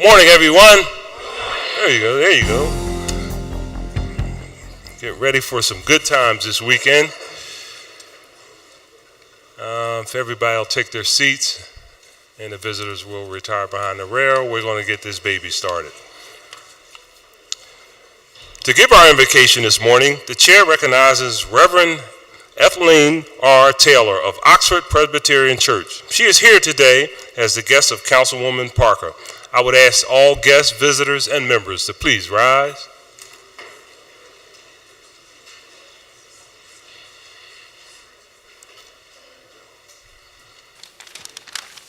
Morning, everyone. There you go, there you go. Get ready for some good times this weekend. If everybody will take their seats and the visitors will retire behind the rail, we're going to get this baby started. To give our invocation this morning, the chair recognizes Reverend Ethelyn R. Taylor of Oxford Presbyterian Church. She is here today as the guest of Councilwoman Parker. I would ask all guests, visitors, and members to please rise.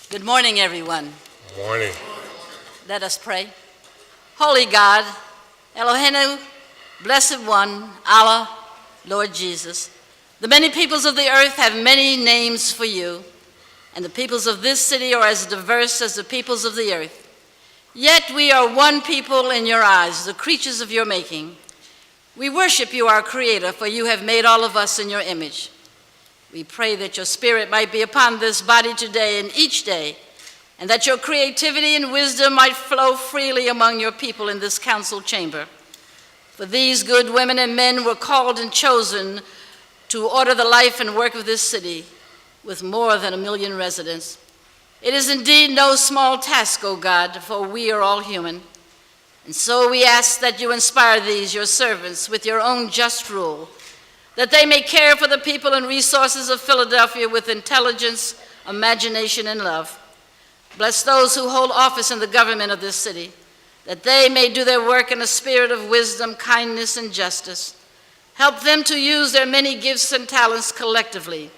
Good morning, everyone. Good morning. Let us pray. Holy God, Eloheinu, Blessed One, Allah, Lord Jesus, the many peoples of the earth have many names for you, and the peoples of this city are as diverse as the peoples of the earth. Yet we are one people in your eyes, the creatures of your making. We worship you, our Creator, for you have made all of us in your image. We pray that your Spirit might be upon this body today and each day, and that your creativity and wisdom might flow freely among your people in this council chamber. For these good women and men were called and chosen to order the life and work of this city with more than 1 million residents. It is indeed no small task, O God, for we are all human. And so we ask that you inspire these, your servants, with your own just rule, that they may care for the people and resources of Philadelphia with intelligence, imagination, and love. Bless those who hold office in the government of this city, that they may do their work in a spirit of wisdom, kindness, and justice. Help them to use their many gifts and talents collectively,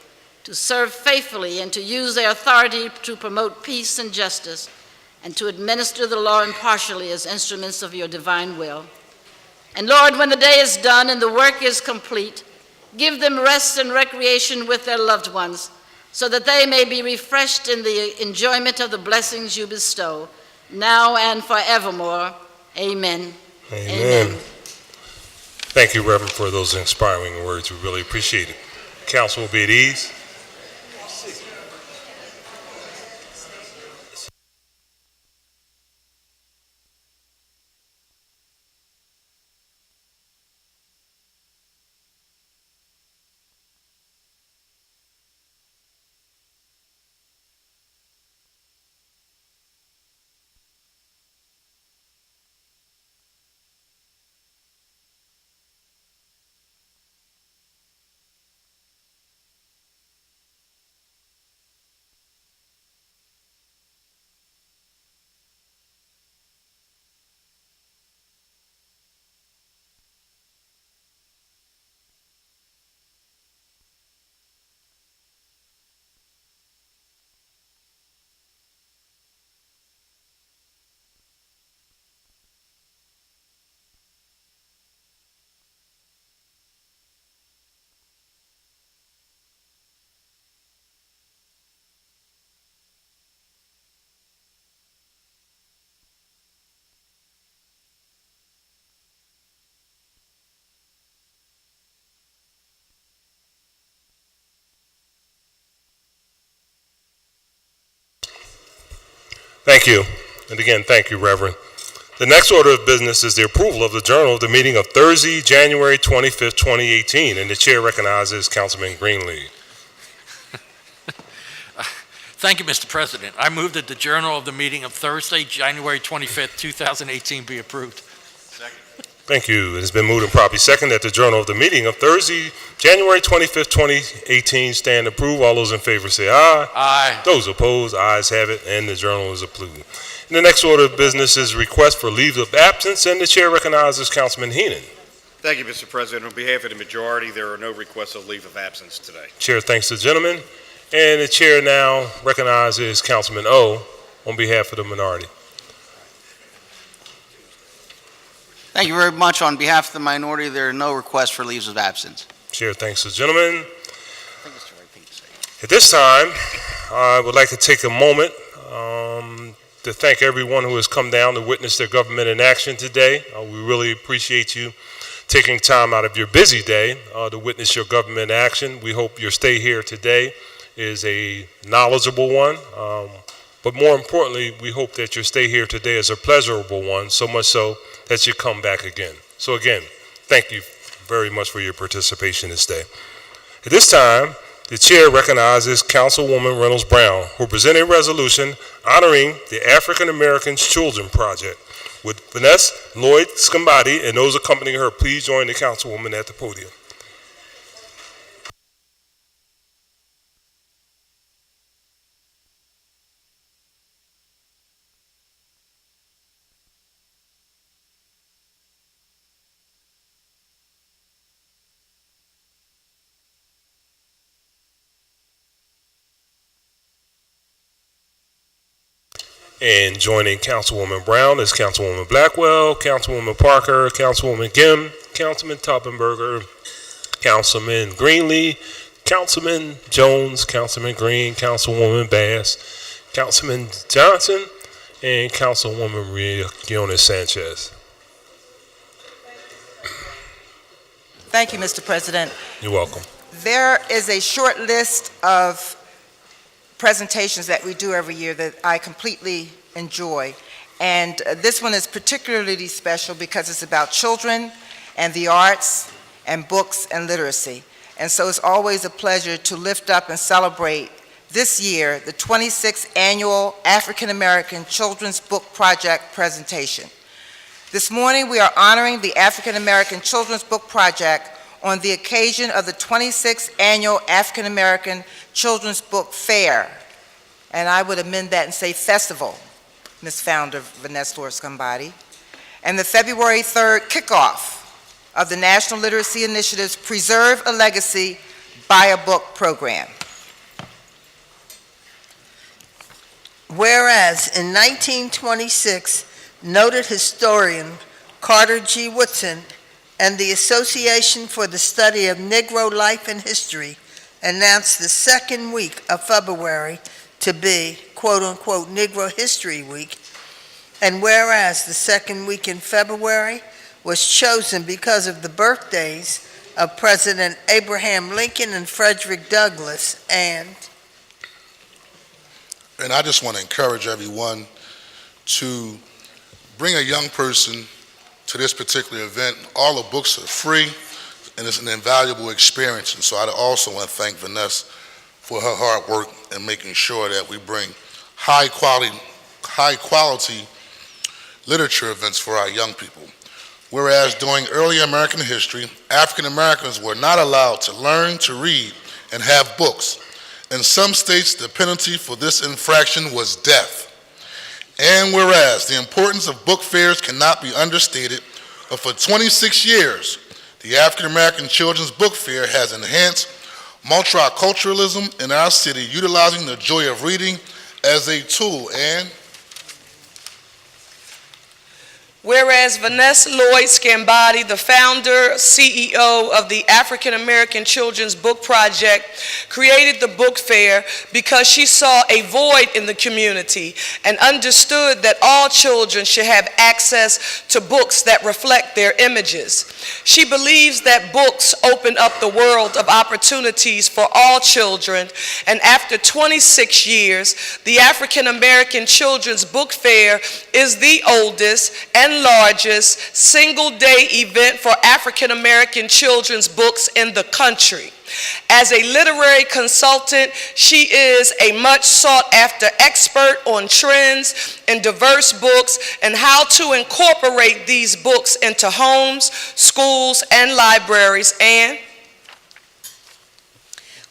to serve faithfully and to use their authority to promote peace and justice, and to administer the law impartially as instruments of your divine will. And Lord, when the day is done and the work is complete, give them rest and recreation with their loved ones, so that they may be refreshed in the enjoyment of the blessings you bestow, now and forevermore. Amen. Amen. Amen. Thank you, Reverend, for those inspiring words. We really appreciate it. Council will be at ease. Thank you. And again, thank you, Reverend. The next order of business is the approval of the journal of the meeting of Thursday, January 25th, 2018, and the chair recognizes Councilman Greenlee. Thank you, Mr. President. I move that the journal of the meeting of Thursday, January 25th, 2018 be approved. Second. Thank you. It has been moved and properly second that the journal of the meeting of Thursday, January 25th, 2018 stand approved. All those in favor say aye. Aye. Those opposed, ayes have it, and the journal is approved. And the next order of business is request for leave of absence, and the chair recognizes Councilman Heenan. Thank you, Mr. President. On behalf of the majority, there are no requests of leave of absence today. Chair thanks the gentleman, and the chair now recognizes Councilman O on behalf of the minority. Thank you very much. On behalf of the minority, there are no requests for leaves of absence. Chair thanks the gentleman. At this time, I would like to take a moment to thank everyone who has come down to witness their government in action today. We really appreciate you taking time out of your busy day to witness your government action. We hope your stay here today is a knowledgeable one. But more importantly, we hope that your stay here today is a pleasurable one, so much so that you come back again. So again, thank you very much for your participation this day. At this time, the chair recognizes Councilwoman Reynolds Brown, who presented a resolution honoring the African American Children Project. With Vanessa Lloyd Scambati and those accompanying her, please join the Councilwoman at the podium. And joining Councilwoman Brown is Councilwoman Blackwell, Councilwoman Parker, Councilwoman Gim, Councilman Toppenberger, Councilman Greenlee, Councilman Jones, Councilman Green, Councilwoman Bass, Councilman Johnson, and Councilwoman Maria Guiones Sanchez. Thank you, Mr. President. You're welcome. There is a short list of presentations that we do every year that I completely enjoy. And this one is particularly special because it's about children and the arts and books and literacy. And so it's always a pleasure to lift up and celebrate this year the 26th Annual African American Children's Book Project presentation. This morning we are honoring the African American Children's Book Project on the occasion of the 26th Annual African American Children's Book Fair, and I would amend that and say festival, Ms. Founder Vanessa Lloyd Scambati, and the February 3rd kickoff of the National Literacy Initiative's Preserve a Legacy, Buy a Book program. Whereas in 1926, noted historian Carter G. Woodson and the Association for the Study of Negro Life and History announced the second week of February to be, quote-unquote, Negro History Week, and whereas the second week in February was chosen because of the birthdays of President Abraham Lincoln and Frederick Douglass, and I just want to encourage everyone to bring a young person to this particular event. All the books are free, and it's an invaluable experience. And so I also want to thank Vanessa for her hard work in making sure that we bring high quality literature events for our young people. Whereas during early American history, African Americans were not allowed to learn to read and have books. In some states, the penalty for this infraction was death. And whereas the importance of book fairs cannot be understated, but for 26 years, the African American Children's Book Fair has enhanced multiculturalism in our city, utilizing the joy of reading as a tool. And whereas Vanessa Lloyd Scambati, the founder, CEO of the African American Children's Book Project, created the book fair because she saw a void in the community and understood that all children should have access to books that reflect their images. She believes that books open up the world of opportunities for all children, and after 26 years, the African American Children's Book Fair is the oldest and largest single-day event for African American children's books in the country. As a literary consultant, she is a much sought-after expert on trends in diverse books and how to incorporate these books into homes, schools, and libraries. And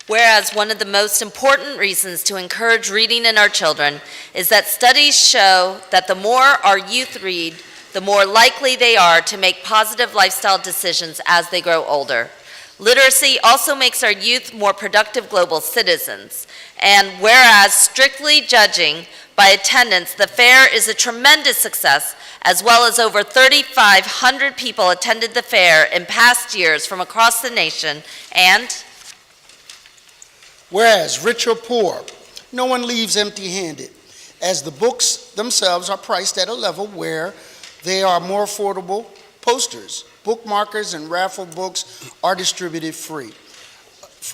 whereas one of the most important reasons to encourage reading in our children is that studies show that the more our youth read, the more likely they are to make positive lifestyle decisions as they grow older. Literacy also makes our youth more productive global citizens. And whereas strictly judging by attendance, the fair is a tremendous success, as well as over 3,500 people attended the fair in past years from across the nation. And whereas rich or poor, no one leaves empty-handed, as the books themselves are priced at a level where they are more affordable. Posters, bookmarkers, and raffle books are distributed free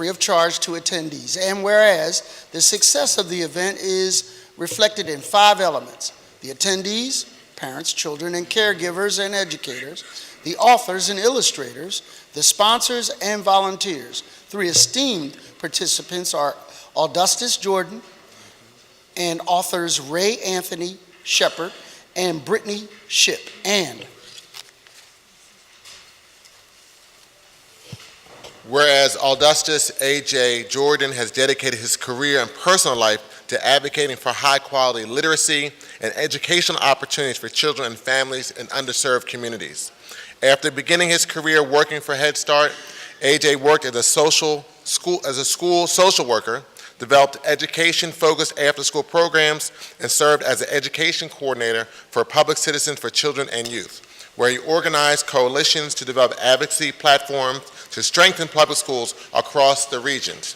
of charge to attendees. And whereas the success of the event is reflected in 5 elements: the attendees, parents, children, and caregivers and educators, the authors and illustrators, the sponsors and volunteers. 3 esteemed participants are Augustus Jordan and authors Ray Anthony Shepard and Brittany Shipp. And whereas Augustus A.J. Jordan has dedicated his career and personal life to advocating for high-quality literacy and educational opportunities for children and families in underserved communities. After beginning his career working for Head Start, A.J. worked as a school social worker, developed education-focused after-school programs, and served as an education coordinator for Public Citizens for Children and Youth, where he organized coalitions to develop advocacy platforms to strengthen public schools across the regions.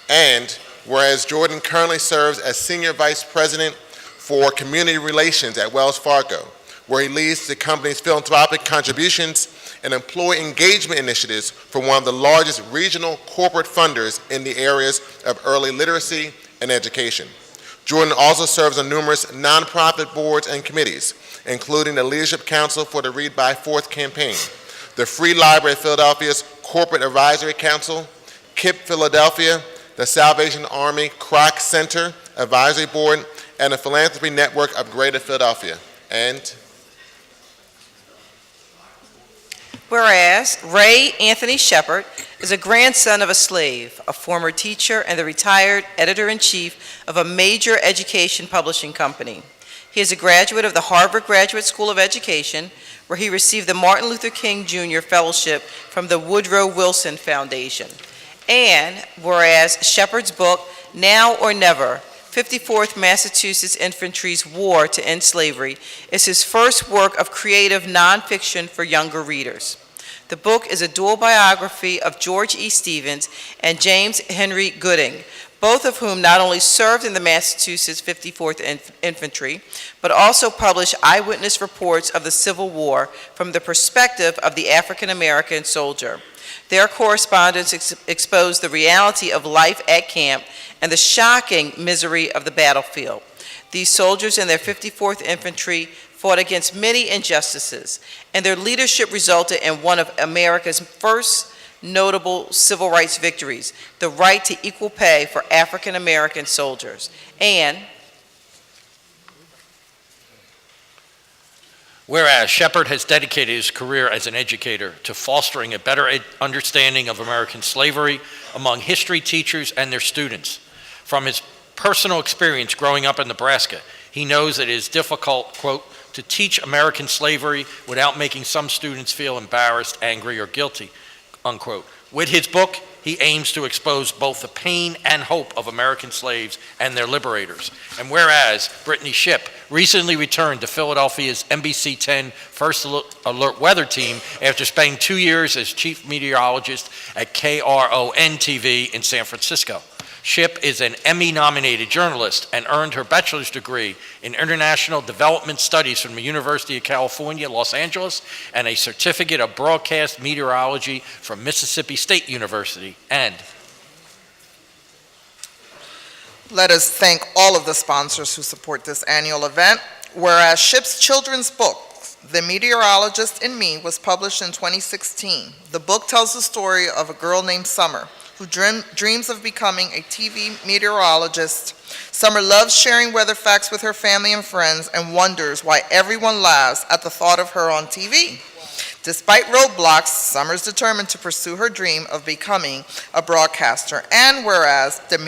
And whereas Jordan currently serves as Senior Vice President for Community Relations at Wells Fargo, where he leads the company's philanthropic contributions and employee engagement initiatives for one of the largest regional corporate funders in the areas of early literacy and education. Jordan also serves on numerous nonprofit boards and committees, including the Leadership Council for the Read by Fourth campaign, the Free Library of Philadelphia's Corporate Advisory Council, KIPP Philadelphia, the Salvation Army Kroc Center Advisory Board, and the Philanthropy Network of Greater Philadelphia. And whereas Ray Anthony Shepard is a grandson of a slave, a former teacher, and the retired editor-in-chief of a major education publishing company. He is a graduate of the Harvard Graduate School of Education, where he received the Martin Luther King Jr. Fellowship from the Woodrow Wilson Foundation. And whereas Shepard's book, Now or Never, 54th Massachusetts Infantry's War to End Slavery, is his first work of creative nonfiction for younger readers. The book is a dual biography of George E. Stevens and James Henry Gooding, both of whom not only served in the Massachusetts 54th Infantry, but also published eyewitness reports of the Civil War from the perspective of the African-American soldier. Their correspondence exposed the reality of life at camp and the shocking misery of the battlefield. These soldiers and their 54th Infantry fought against many injustices, and their leadership resulted in one of America's first notable civil rights victories, the right to equal pay for African American soldiers. And whereas Shepard has dedicated his career as an educator to fostering a better understanding of American slavery among history teachers and their students. From his personal experience growing up in Nebraska, he knows that it is difficult, quote, to teach American slavery without making some students feel embarrassed, angry, or guilty, unquote. With his book, he aims to expose both the pain and hope of American slaves and their liberators. And whereas Brittany Shipp recently returned to Philadelphia's NBC 10 First Alert Weather Team after spending 2 years as chief meteorologist at KRON-TV in San Francisco. Shipp is an Emmy-nominated journalist and earned her bachelor's degree in International Development Studies from the University of California, Los Angeles, and a certificate of broadcast meteorology from Mississippi State University. And let us thank all of the sponsors who support this annual event. Whereas Shipp's children's book, The Meteorologist in Me, was published in 2016. The book tells the story of a girl named Summer who dreams of becoming a TV meteorologist. Summer loves sharing weather facts with her family and friends and wonders why everyone laughs at the thought of her on TV. Despite roadblocks, Summer's determined to pursue her dream of becoming a broadcaster. And whereas The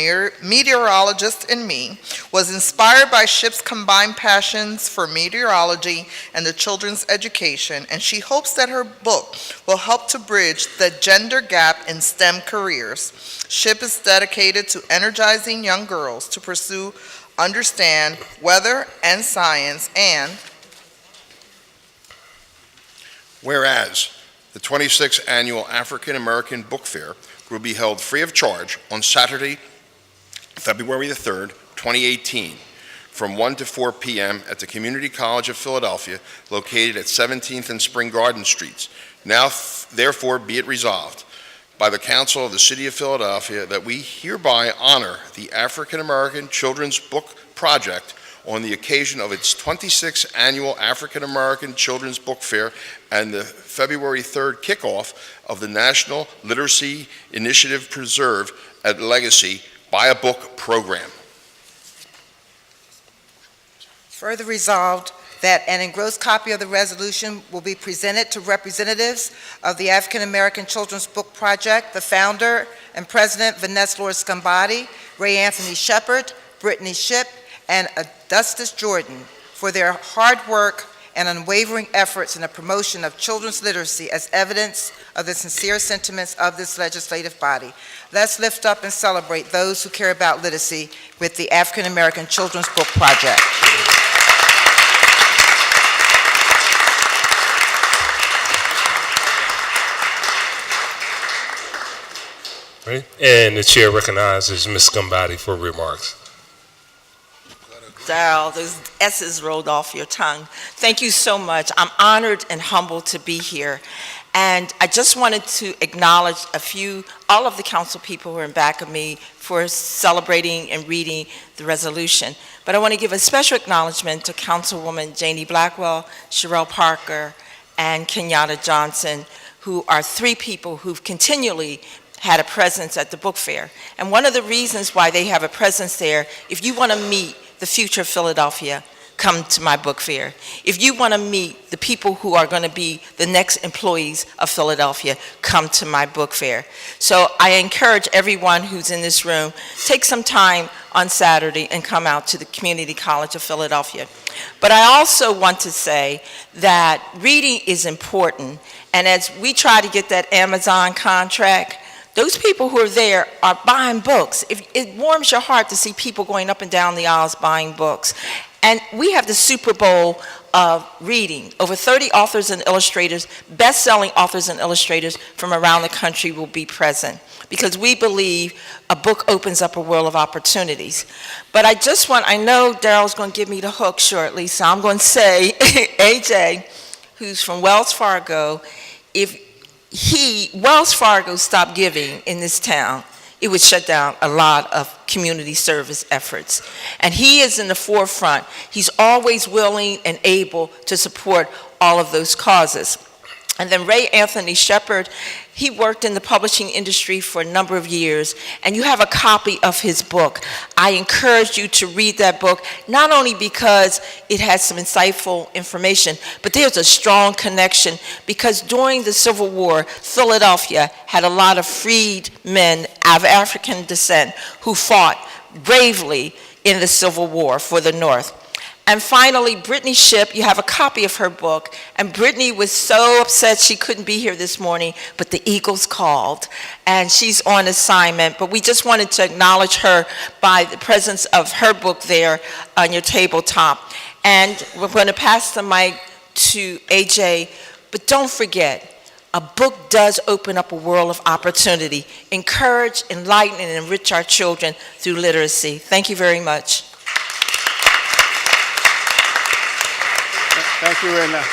Meteorologist in Me was inspired by Shipp's combined passions for meteorology and the children's education, and she hopes that her book will help to bridge the gender gap in STEM careers. Shipp is dedicated to energizing young girls to pursue, understand weather and science. And whereas the 26th Annual African American Book Fair will be held free of charge on Saturday, February the 3rd, 2018, from 1 to 4 p.m. at the Community College of Philadelphia, located at 17th and Spring Garden Streets. Now, therefore, be it resolved by the Council of the City of Philadelphia that we hereby honor the African American Children's Book Project on the occasion of its 26th Annual African American Children's Book Fair and the February 3rd kickoff of the National Literacy Initiative Preserve at Legacy Buy a Book program. Further resolved that an engrossed copy of the resolution will be presented to representatives of the African American Children's Book Project, the founder and president, Vanessa Lloyd Scombati, Ray Anthony Shepard, Brittany Shipp, and Augustus Jordan for their hard work and unwavering efforts in the promotion of children's literacy as evidence of the sincere sentiments of this legislative body. Let's lift up and celebrate those who care about literacy with the African American Children's Book Project. Right? And the chair recognizes Ms. Scombati for remarks. Darrell, those S's rolled off your tongue. Thank you so much. I'm honored and humbled to be here. And I just wanted to acknowledge all of the council people who are in back of me for celebrating and reading the resolution. But I want to give a special acknowledgement to Councilwoman Janie Blackwell, Cherelle Parker, and Kenyatta Johnson, who are three people who've continually had a presence at the book fair. And one of the reasons why they have a presence there, if you want to meet the future of Philadelphia, come to my book fair. If you want to meet the people who are going to be the next employees of Philadelphia, come to my book fair. So I encourage everyone who's in this room, take some time on Saturday and come out to the Community College of Philadelphia. But I also want to say that reading is important, and as we try to get that Amazon contract, those people who are there are buying books. It warms your heart to see people going up and down the aisles buying books. And we have the Super Bowl of reading. Over 30 authors and illustrators, best-selling authors and illustrators from around the country will be present, because we believe a book opens up a world of opportunities. But I know Darrell's going to give me the hook shortly, so I'm going to say, AJ, who's from Wells Fargo, if Wells Fargo stopped giving in this town, it would shut down a lot of community service efforts. And he is in the forefront. He's always willing and able to support all of those causes. And then Ray Anthony Shepard, he worked in the publishing industry for a number of years, and you have a copy of his book. I encourage you to read that book, not only because it has some insightful information, but there's a strong connection, because during the Civil War, Philadelphia had a lot of freed men of African descent who fought bravely in the Civil War for the North. And finally, Brittany Shipp, you have a copy of her book, and Brittany was so upset she couldn't be here this morning, but the Eagles called, and she's on assignment. But we just wanted to acknowledge her by the presence of her book there on your tabletop. And we're going to pass the mic to AJ, but don't forget, a book does open up a world of opportunity. Encourage, enlighten, and enrich our children through literacy. Thank you very much. Thank you, and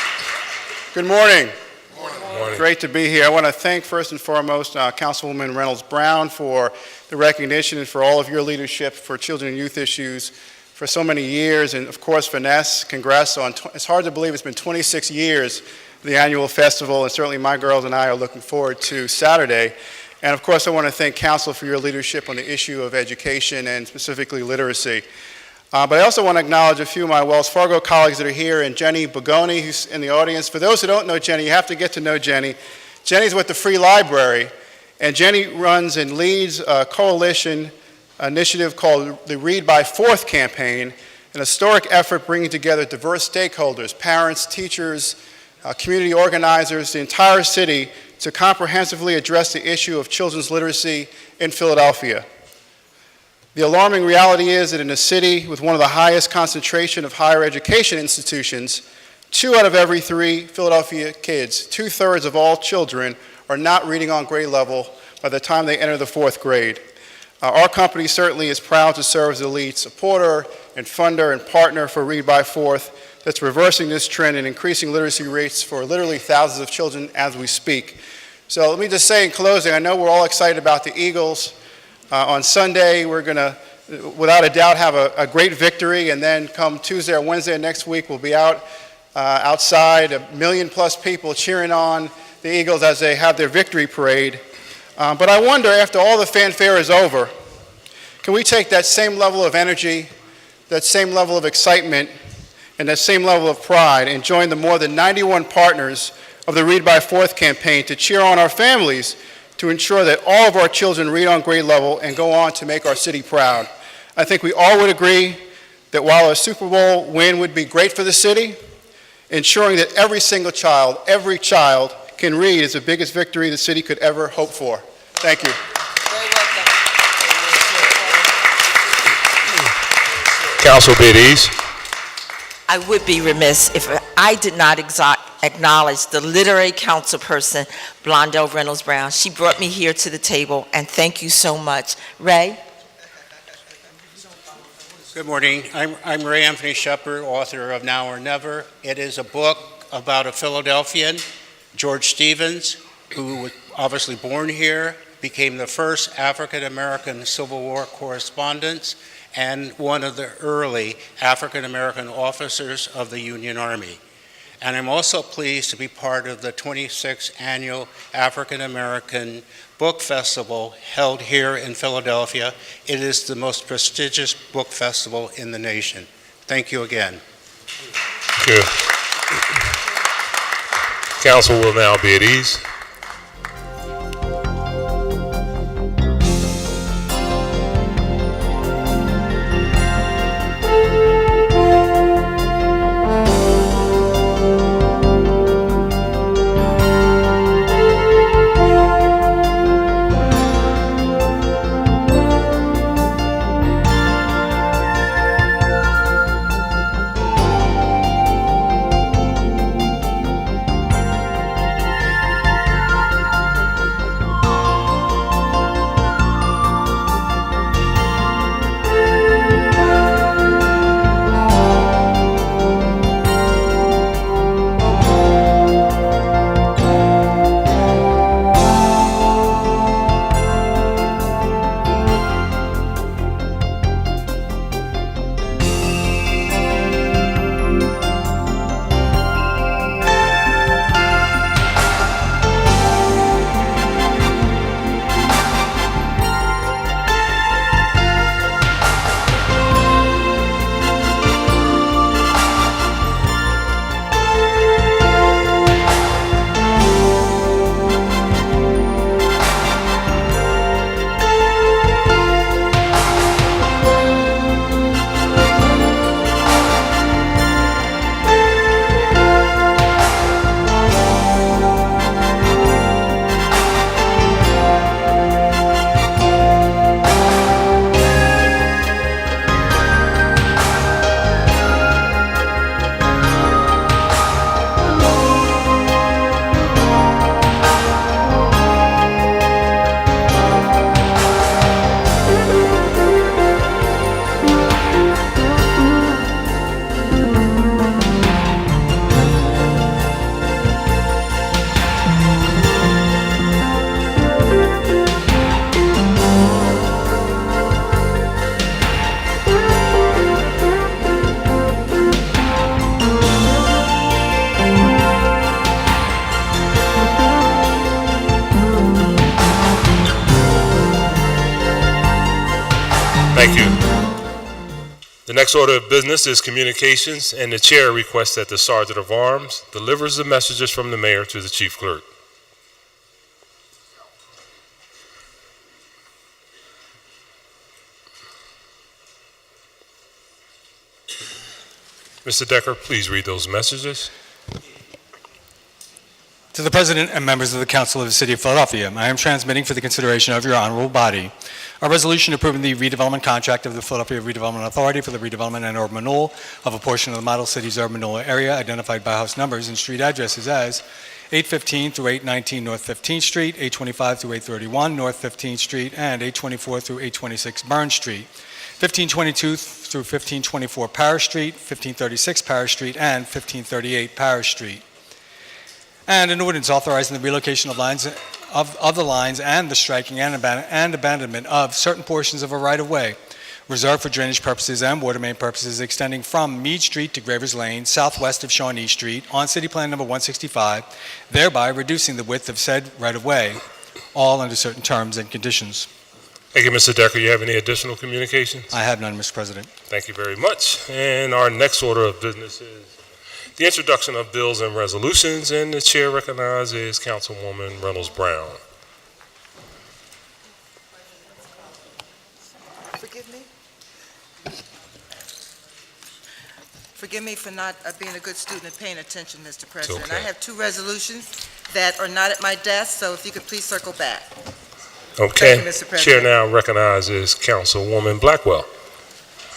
good morning. Good morning. Great to be here. I want to thank first and foremost Councilwoman Reynolds Brown for the recognition and for all of your leadership for children and youth issues for so many years. And of course, Vanessa, congrats on, it's hard to believe it's been 26 years of the annual festival, and certainly my girls and I are looking forward to Saturday. And of course, I want to thank Council for your leadership on the issue of education and specifically literacy. But I also want to acknowledge a few of my Wells Fargo colleagues that are here, and Jenny Bogoni, who's in the audience. For those who don't know Jenny, you have to get to know Jenny. Jenny's with the Free Library, and Jenny runs and leads a coalition initiative called the Read by Fourth campaign, an historic effort bringing together diverse stakeholders, parents, teachers, community organizers, the entire city, to comprehensively address the issue of children's literacy in Philadelphia. The alarming reality is that in a city with one of the highest concentration of higher education institutions, 2 out of every 3 Philadelphia kids, 2/3 of all children, are not reading on grade level by the time they enter the 4th grade. Our company certainly is proud to serve as the lead supporter and funder and partner for Read by Fourth that's reversing this trend and increasing literacy rates for literally thousands of children as we speak. So let me just say in closing, I know we're all excited about the Eagles. On Sunday, we're going to without a doubt, have a great victory, and then come Tuesday or Wednesday of next week, we'll be outside, 1 million+ people cheering on the Eagles as they have their victory parade. But I wonder, after all the fanfare is over, can we take that same level of energy, that same level of excitement, and that same level of pride and join the more than 91 partners of the Read by Fourth campaign to cheer on our families to ensure that all of our children read on grade level and go on to make our city proud. I think we all would agree that while a Super Bowl win would be great for the city, ensuring that every single child, every child can read is the biggest victory the city could ever hope for. Thank you. Council be at ease. I would be remiss if I did not acknowledge the literary council person, Blondell Reynolds Brown. She brought me here to the table, and thank you so much. Ray? Good morning. I'm Ray Anthony Shepard, author of Now or Never. It is a book about a Philadelphian, George Stevens, who was obviously born here, became the first African-American Civil War correspondent, and one of the early African-American officers of the Union Army. And I'm also pleased to be part of the 26th Annual African-American Book Festival held here in Philadelphia. It is the most prestigious book festival in the nation. Thank you again. Thank you. Council will now be at ease. Thank you. The next order of business is communications, and the chair requests that the Sergeant of Arms delivers the messages from the mayor to the chief clerk. Mr. Decker, please read those messages. To the President and members of the Council of the City of Philadelphia, I am transmitting for the consideration of your honorable body a resolution approving the redevelopment contract of the Philadelphia Redevelopment Authority for the redevelopment and urban renewal of a portion of the Model City's urban renewal area identified by house numbers and street addresses as 815 through 819 North 15th Street, 825 through 831 North 15th Street, and 824 through 826 Burn Street, 1522 through 1524 Parish Street, 1536 Parish Street, and 1538 Parish Street. And an ordinance authorizing the relocation of lines of the lines and the striking and abandonment of certain portions of a right-of-way reserved for drainage purposes and water main purposes extending from Meade Street to Gravers Lane, southwest of Shawnee Street, on City Plan Number 165, thereby reducing the width of said right-of-way, all under certain terms and conditions. Thank you, Mr. Decker. You have any additional communications? I have none, Mr. President. Thank you very much. And our next order of business is the introduction of bills and resolutions, and the chair recognizes Councilwoman Reynolds Brown. Forgive me for not being a good student and paying attention, Mr. President. okay. I have two resolutions that are not at my desk, so if you could please circle back. Okay. Thank you, Mr. President. Chair now recognizes Councilwoman Blackwell.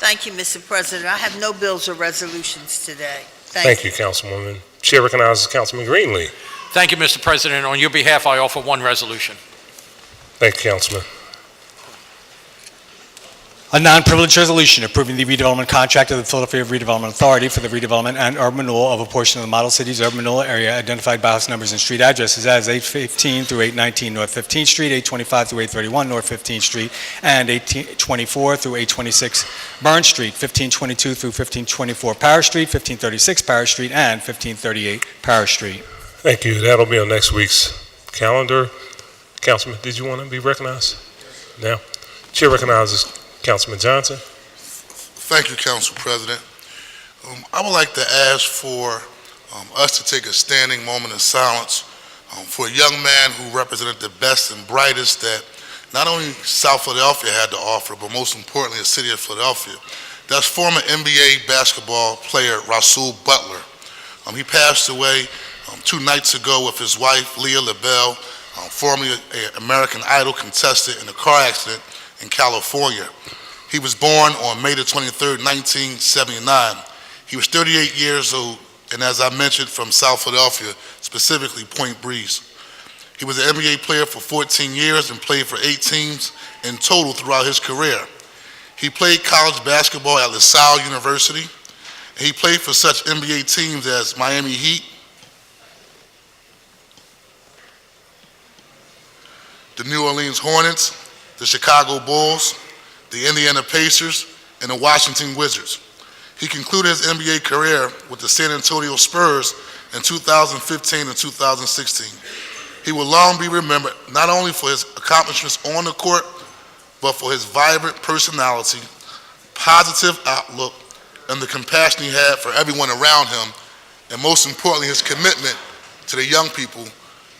Thank you, Mr. President. I have no bills or resolutions today. Thank you, Councilwoman. Chair recognizes Councilman Greenlee. Thank you, Mr. President. On your behalf, I offer one resolution. Thank you, Councilman. A non-privileged resolution approving the redevelopment contract of the Philadelphia Redevelopment Authority for the redevelopment and urban renewal of a portion of the Model City's urban renewal area identified by house numbers and street addresses as 815 through 819 North 15th Street, 825 through 831 North 15th Street, and 824 through 826 Burn Street, 1522 through 1524 Parish Street, 1536 Parish Street, and 1538 Parish Street. Thank you. That'll be on next week's calendar. Councilman, did you want to be recognized? Now. Chair recognizes Councilman Johnson. Thank you, Council President. I would like to ask for us to take a standing moment of silence for a young man who represented the best and brightest that not only South Philadelphia had to offer, but most importantly, the city of Philadelphia. That's former NBA basketball player Rasul Butler. He passed away 2 nights ago with his wife, Leah LaBelle, formerly an American Idol contestant in a car accident in California. He was born on May the 23rd, 1979. He was 38 years old, and as I mentioned, from South Philadelphia, specifically Point Breeze. He was an NBA player for 14 years and played for 8 teams in total throughout his career. He played college basketball at LaSalle University. And he played for such NBA teams as Miami Heat, the New Orleans Hornets, the Chicago Bulls, the Indiana Pacers, and the Washington Wizards. He concluded his NBA career with the San Antonio Spurs in 2015 and 2016. He will long be remembered not only for his accomplishments on the court, but for his vibrant personality, positive outlook, and the compassion he had for everyone around him, and most importantly, his commitment to the young people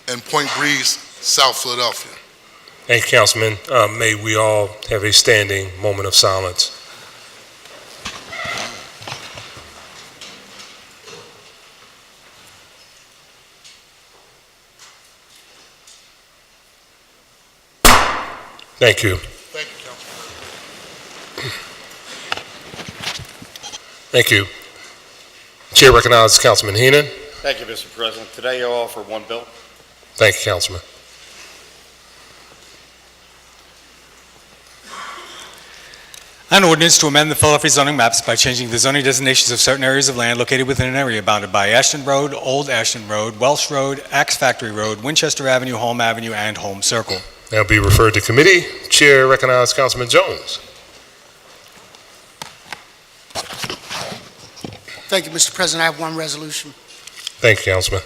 in Point Breeze, South Philadelphia. Thank you, Councilman. May we all have a standing moment of silence. Thank you. Thank you, Councilman. Thank you. Chair recognizes Councilman Heenan. Thank you, Mr. President. Today I'll offer one bill. Thank you, Councilman. An ordinance to amend the Philadelphia zoning maps by changing the zoning designations of certain areas of land located within an area bounded by Ashton Road, Old Ashton Road, Welsh Road, Axe Factory Road, Winchester Avenue, Holm Avenue, and Holm Circle. Now be referred to committee. Chair recognizes Councilman Jones. Thank you, Mr. President. I have one resolution. Thank you, Councilman.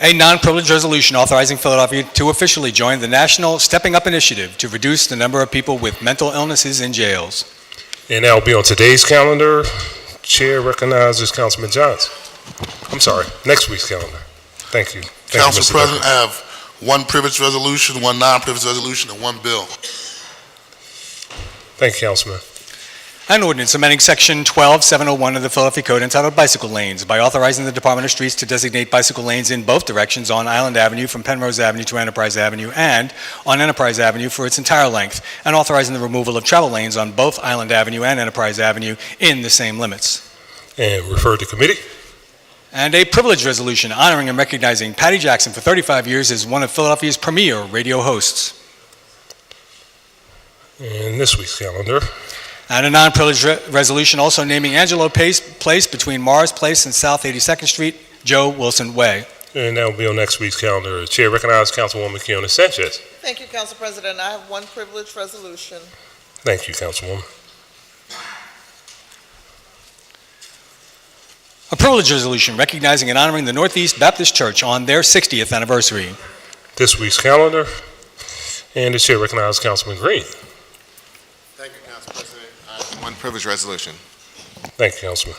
A non-privileged resolution authorizing Philadelphia to officially join the National Stepping Up Initiative to reduce the number of people with mental illnesses in jails. And that will be on today's calendar. Chair recognizes Councilman Johnson. I'm sorry, next week's calendar. Thank you. Thank Council you, Mr. President, Decker. I have one privileged resolution, one non-privileged resolution, and one bill. Thank you, Councilman. An ordinance amending Section 12701 of the Philadelphia Code entitled Bicycle Lanes by authorizing the Department of Streets to designate bicycle lanes in both directions on Island Avenue from Penrose Avenue to Enterprise Avenue and on Enterprise Avenue for its entire length, and authorizing the removal of travel lanes on both Island Avenue and Enterprise Avenue in the same limits. And referred to committee. And a privileged resolution honoring and recognizing Patty Jackson for 35 years as one of Philadelphia's premier radio hosts. And this week's calendar. And a non-privileged resolution also naming Angelo Place between Mars Place and South 82nd Street, Joe Wilson Way. And that will be on next week's calendar. The Chair recognizes Councilwoman Keona Sanchez. Thank you, Council President. I have one privileged resolution. Thank you, Councilwoman. A privilege resolution recognizing and honoring the Northeast Baptist Church on their 60th anniversary. This week's calendar. And the Chair recognizes Councilman Green. Thank you, Council President. I have one privilege resolution. Thank you, Councilman.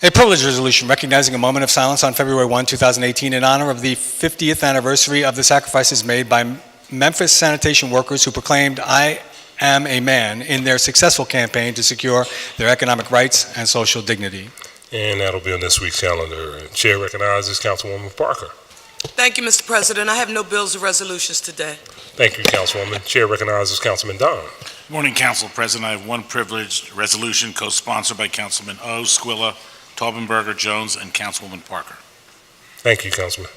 A privilege resolution recognizing a moment of silence on February 1, 2018 in honor of the 50th anniversary of the sacrifices made by Memphis sanitation workers who proclaimed "I am a man" in their successful campaign to secure their economic rights and social dignity. And that'll be on this week's calendar. Chair recognizes Councilwoman Parker. Thank you, Mr. President. I have no bills or resolutions today. Thank you, Councilwoman. Chair recognizes Councilman Don. Morning, Council President. I have one privileged resolution co-sponsored by Councilman O, Squilla, Taubenberger, Jones, and Councilwoman Parker. Thank you, Councilman.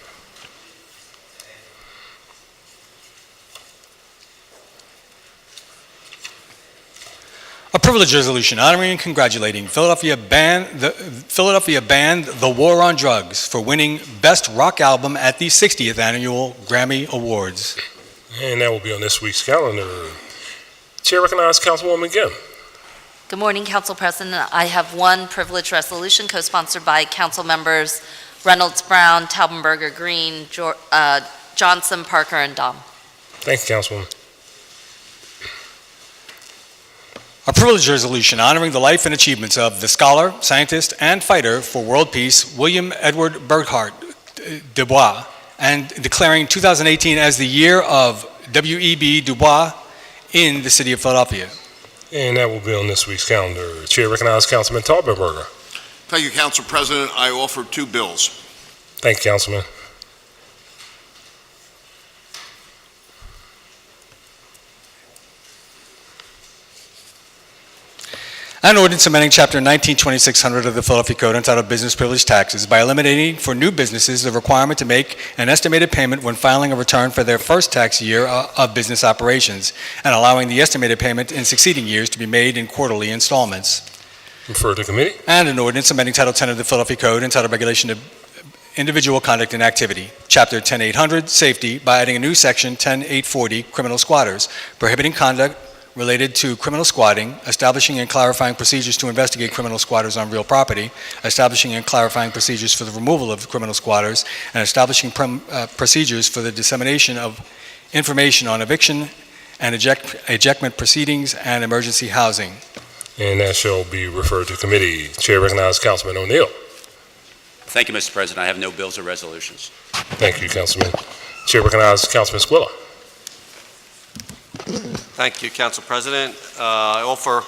A privilege resolution honoring and congratulating Philadelphia band The War on Drugs for winning Best Rock Album at the 60th Annual Grammy Awards. And that will be on this week's calendar. Chair recognizes Councilwoman Gimm. Good morning, Council President. I have one privilege resolution co-sponsored by Council members Reynolds, Brown, Taubenberger, Green, Johnson, Parker, and Dom. Thank you, Councilwoman. A privilege resolution honoring the life and achievements of the scholar, scientist, and fighter for world peace, William Edward Burghardt Dubois, and declaring 2018 as the year of W.E.B. Dubois in the city of Philadelphia. And that will be on this week's calendar. Chair recognizes Councilman Taubenberger. Thank you, Council President. I offer two bills. Thank you, Councilman. An ordinance amending Chapter 192600 of the Philadelphia Code entitled Business Privilege Taxes by eliminating for new businesses the requirement to make an estimated payment when filing a return for their first tax year of business operations, and allowing the estimated payment in succeeding years to be made in quarterly installments. Refer to committee. And an ordinance amending Title 10 of the Philadelphia Code entitled Regulation of Individual Conduct and Activity, Chapter 10800, Safety, by adding a new section 10840, Criminal Squatters, prohibiting conduct related to criminal squatting, establishing and clarifying procedures to investigate criminal squatters on real property, establishing and clarifying procedures for the removal of criminal squatters, and establishing procedures for the dissemination of information on eviction and ejectment proceedings and emergency housing. And that shall be referred to committee. Chair recognizes Councilman O'Neill. Thank you, Mr. President. I have no bills or resolutions. Thank you, Councilman. Chair recognizes Councilman Squilla. Thank you, Council President. I offer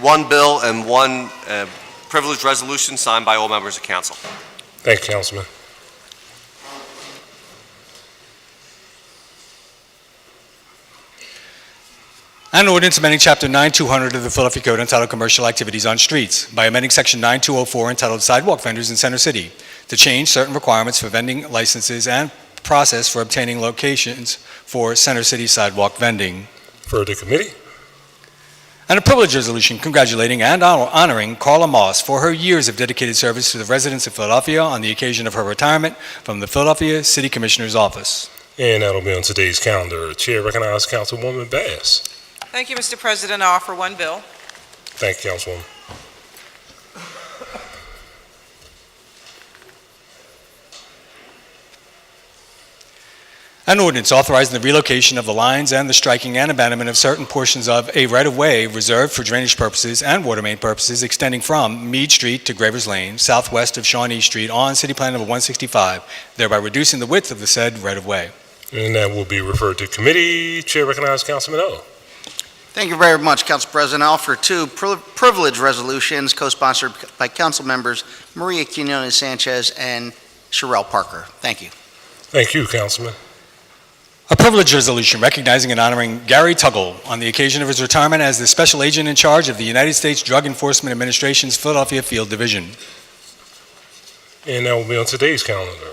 one bill and one privileged resolution signed by all members of council. Thank you, Councilman. An ordinance amending Chapter 9200 of the Philadelphia Code entitled Commercial Activities on Streets by amending Section 9204 entitled Sidewalk Vendors in Center City to change certain requirements for vending licenses and process for obtaining locations for Center City sidewalk vending. For the committee. And a privilege resolution congratulating and honoring Carla Moss for her years of dedicated service to the residents of Philadelphia on the occasion of her retirement from the Philadelphia City Commissioner's Office. And that'll be on today's calendar. Chair recognizes Councilwoman Bass. Thank you, Mr. President. I offer one bill. Thank you, Councilwoman. An ordinance authorizing the relocation of the lines and the striking and abandonment of certain portions of a right-of-way reserved for drainage purposes and water main purposes extending from Meade Street to Gravers Lane, southwest of Shawnee Street on City Plan Number 165, thereby reducing the width of the said right-of-way. And that will be referred to committee. Chair recognizes Councilman O. Thank you very much, Council President. I offer two privilege resolutions co-sponsored by Council members Maria Quinones Sanchez and Cherelle Parker. Thank you. Thank you, Councilman. A privilege resolution recognizing and honoring Gary Tuggle on the occasion of his retirement as the Special Agent in charge of the United States Drug Enforcement Administration's Philadelphia Field Division. And that will be on today's calendar.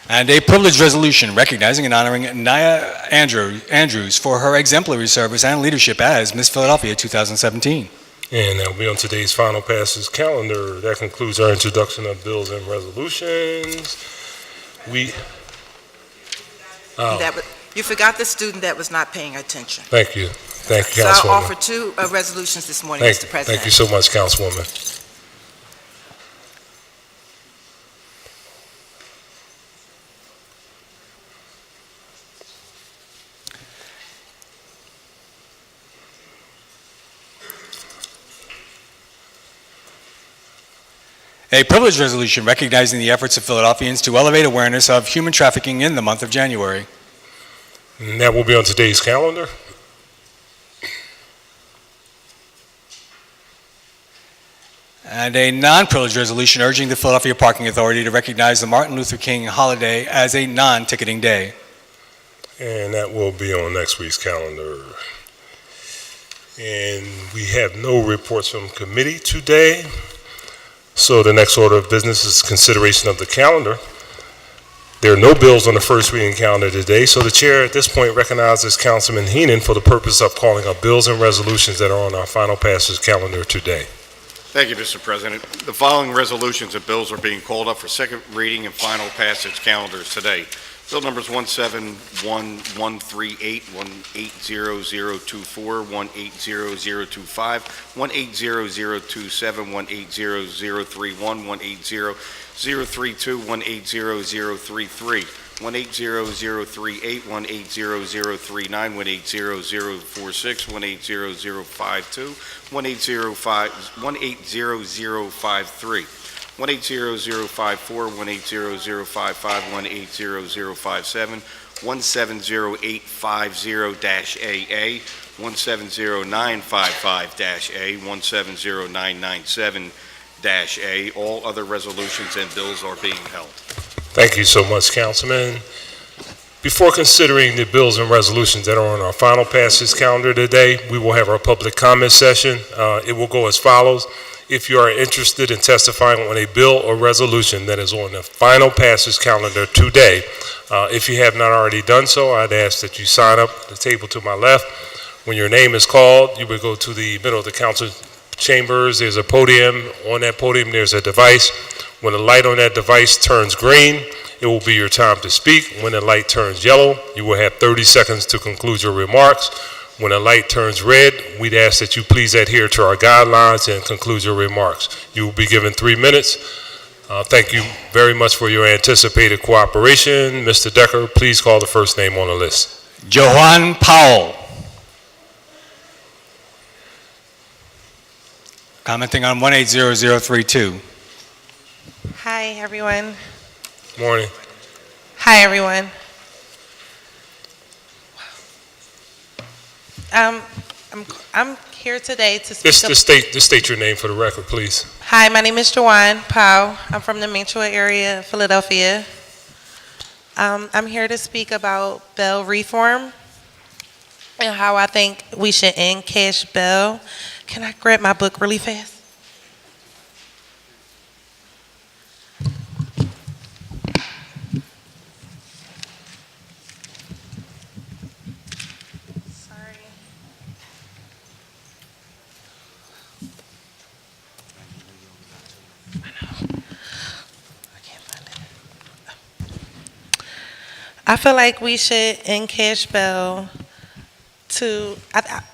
And a privilege resolution recognizing and honoring Nia Andrews for her exemplary service and leadership as Miss Philadelphia 2017. And that will be on today's final passes calendar. That concludes our introduction of bills and resolutions. You forgot the student that was not paying attention. Thank you. Thank you, So Councilwoman. I'll offer two resolutions this morning, Mr. President. Thank you so much, Councilwoman. A privilege resolution recognizing the efforts of Philadelphians to elevate awareness of human trafficking in the month of January. And that will be on today's calendar. And a non-privileged resolution urging the Philadelphia Parking Authority to recognize the Martin Luther King holiday as a non-ticketing day. And that will be on next week's calendar. And we have no reports from committee today. So the next order of business is consideration of the calendar. There are no bills on the first reading calendar today, so the chair at this point recognizes Councilman Heenan for the purpose of calling up bills and resolutions that are on our final passage calendar today. Thank you, Mr. President. The following resolutions and bills are being called up for second reading and final passage calendars today. Bill numbers 171138, 180024, 180025, 180027, 18031, 18032, 18033, 18038, 18039, 18046, 18052, 18053, 18054, 18055, 18057, 170850-AA, 170955-A, 170997-A. All other resolutions and bills are being held. Thank you so much, Councilman. Before considering the bills and resolutions that are on our final passage calendar today, we will have our public comment session. It will go as follows. If you are interested in testifying on a bill or resolution that is on the final passage calendar today, if you have not already done so, I'd ask that you sign up at the table to my left. When your name is called, you will go to the middle of the council chambers. There's a podium. On that podium, there's a device. When the light on that device turns green, it will be your time to speak. When the light turns yellow, you will have 30 seconds to conclude your remarks. When the light turns red, we'd ask that you please adhere to our guidelines and conclude your remarks. You will be given 3 minutes. Thank you very much for your anticipated cooperation. Mr. Decker, please call the first name on the list. Johan Powell. Commenting on 180032. Hi, everyone. Morning. Hi, everyone. I'm here today to speak. Just state your name for the record, please. Hi, my name is Joanne Powell. I'm from the Mantua area of Philadelphia. I'm here to speak about bail reform and how I think we should end cash bail. Can I grab my book really fast? I feel like we should end cash bail to,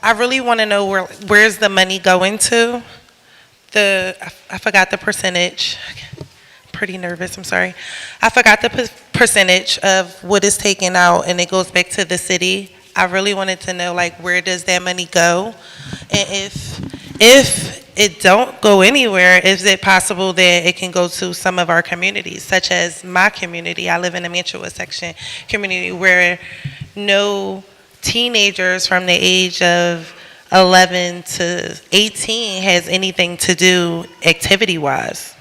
I really want to know where's the money going to. I forgot the percentage. I'm pretty nervous, I'm sorry. I forgot the percentage of what is taken out and it goes back to the city. I really wanted to know, like, where does that money go? And if it don't go anywhere, is it possible that it can go to some of our communities, such as my community? I live in the Mantua section community where no teenagers from the age of 11 to 18 has anything to do activity-wise.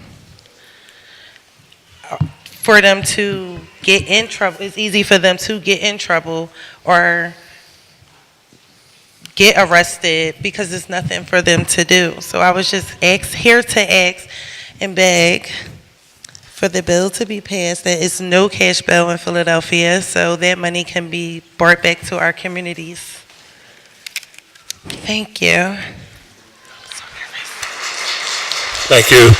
For them to get in trouble, it's easy for them to get in trouble or get arrested because there's nothing for them to do. So I was just here to ask and beg for the bill to be passed that it's no cash bail in Philadelphia so that money can be brought back to our communities. Thank you. Thank you.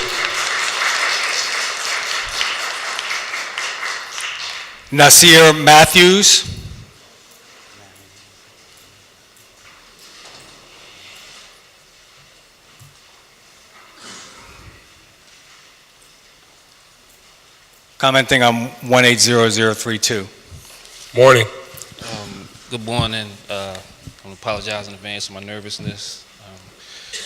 Nasir Matthews. Commenting on 180032. Morning. Good morning. I apologize in advance for my nervousness.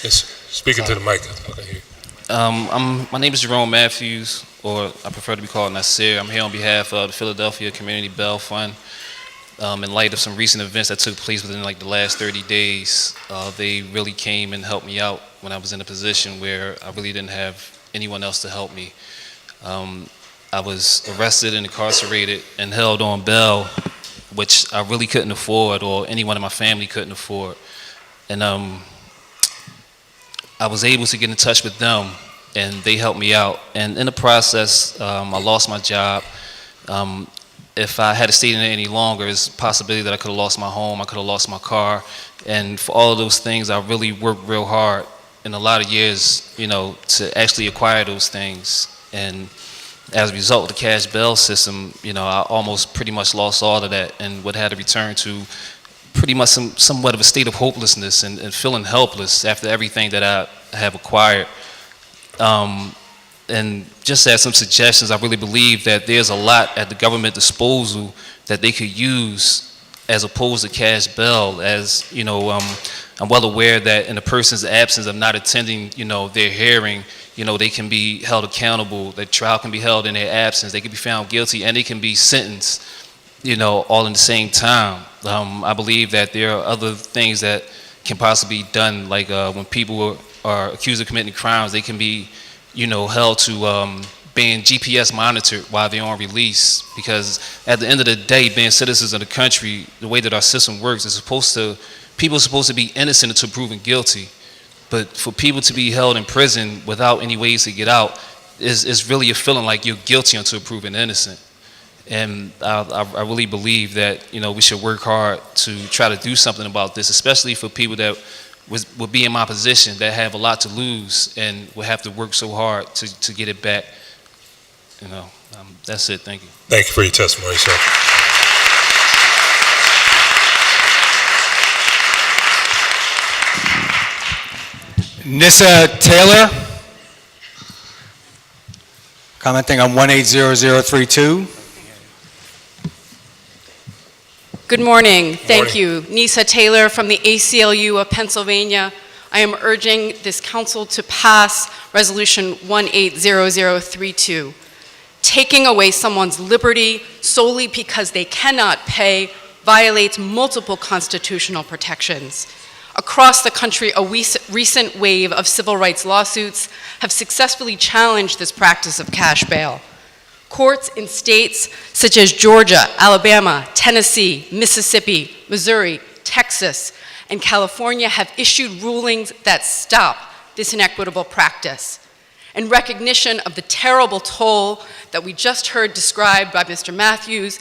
Yes, speaking to the mic. Okay. My name is Jerome Matthews, or I prefer to be called Nasir. I'm here on behalf of the Philadelphia Community Bell Fund. In light of some recent events that took place within like the last 30 days, they really came and helped me out when I was in a position where I really didn't have anyone else to help me. I was arrested and incarcerated and held on bail, which I really couldn't afford, or anyone in my family couldn't afford. And I was able to get in touch with them, and they helped me out. And in the process, I lost my job. If I had stayed in it any longer, there's a possibility that I could have lost my home, I could have lost my car. And for all of those things, I really worked real hard in a lot of years, to actually acquire those things. And as a result of the cash bail system, I almost pretty much lost all of that and would have to return to pretty much somewhat of a state of hopelessness and feeling helpless after everything that I have acquired. And just as some suggestions, I really believe that there's a lot at the government disposal that they could use as opposed to cash bail. As I'm well aware that in a person's absence of not attending, their hearing, they can be held accountable. The trial can be held in their absence. They can be found guilty and they can be sentenced, all in the same time. I believe that there are other things that can possibly be done, like when people are accused of committing crimes, they can be, held to being GPS monitored while they're on release. Because at the end of the day, being citizens of the country, the way that our system works, people are supposed to be innocent until proven guilty. But for people to be held in prison without any ways to get out is really a feeling like you're guilty until proven innocent. And I really believe that, we should work hard to try to do something about this, especially for people that would be in my position, that have a lot to lose and will have to work so hard to get it back. That's it. Thank you. Thank you for your testimony, sir. Nissa Taylor. Commenting on 180032. Good morning. Thank you. Nissa Taylor from the ACLU of Pennsylvania. I am urging this council to pass Resolution 180032. Taking away someone's liberty solely because they cannot pay violates multiple constitutional protections. Across the country, a recent wave of civil rights lawsuits have successfully challenged this practice of cash bail. Courts in states such as Georgia, Alabama, Tennessee, Mississippi, Missouri, Texas, and California have issued rulings that stop this inequitable practice. In recognition of the terrible toll that we just heard described by Mr. Matthews,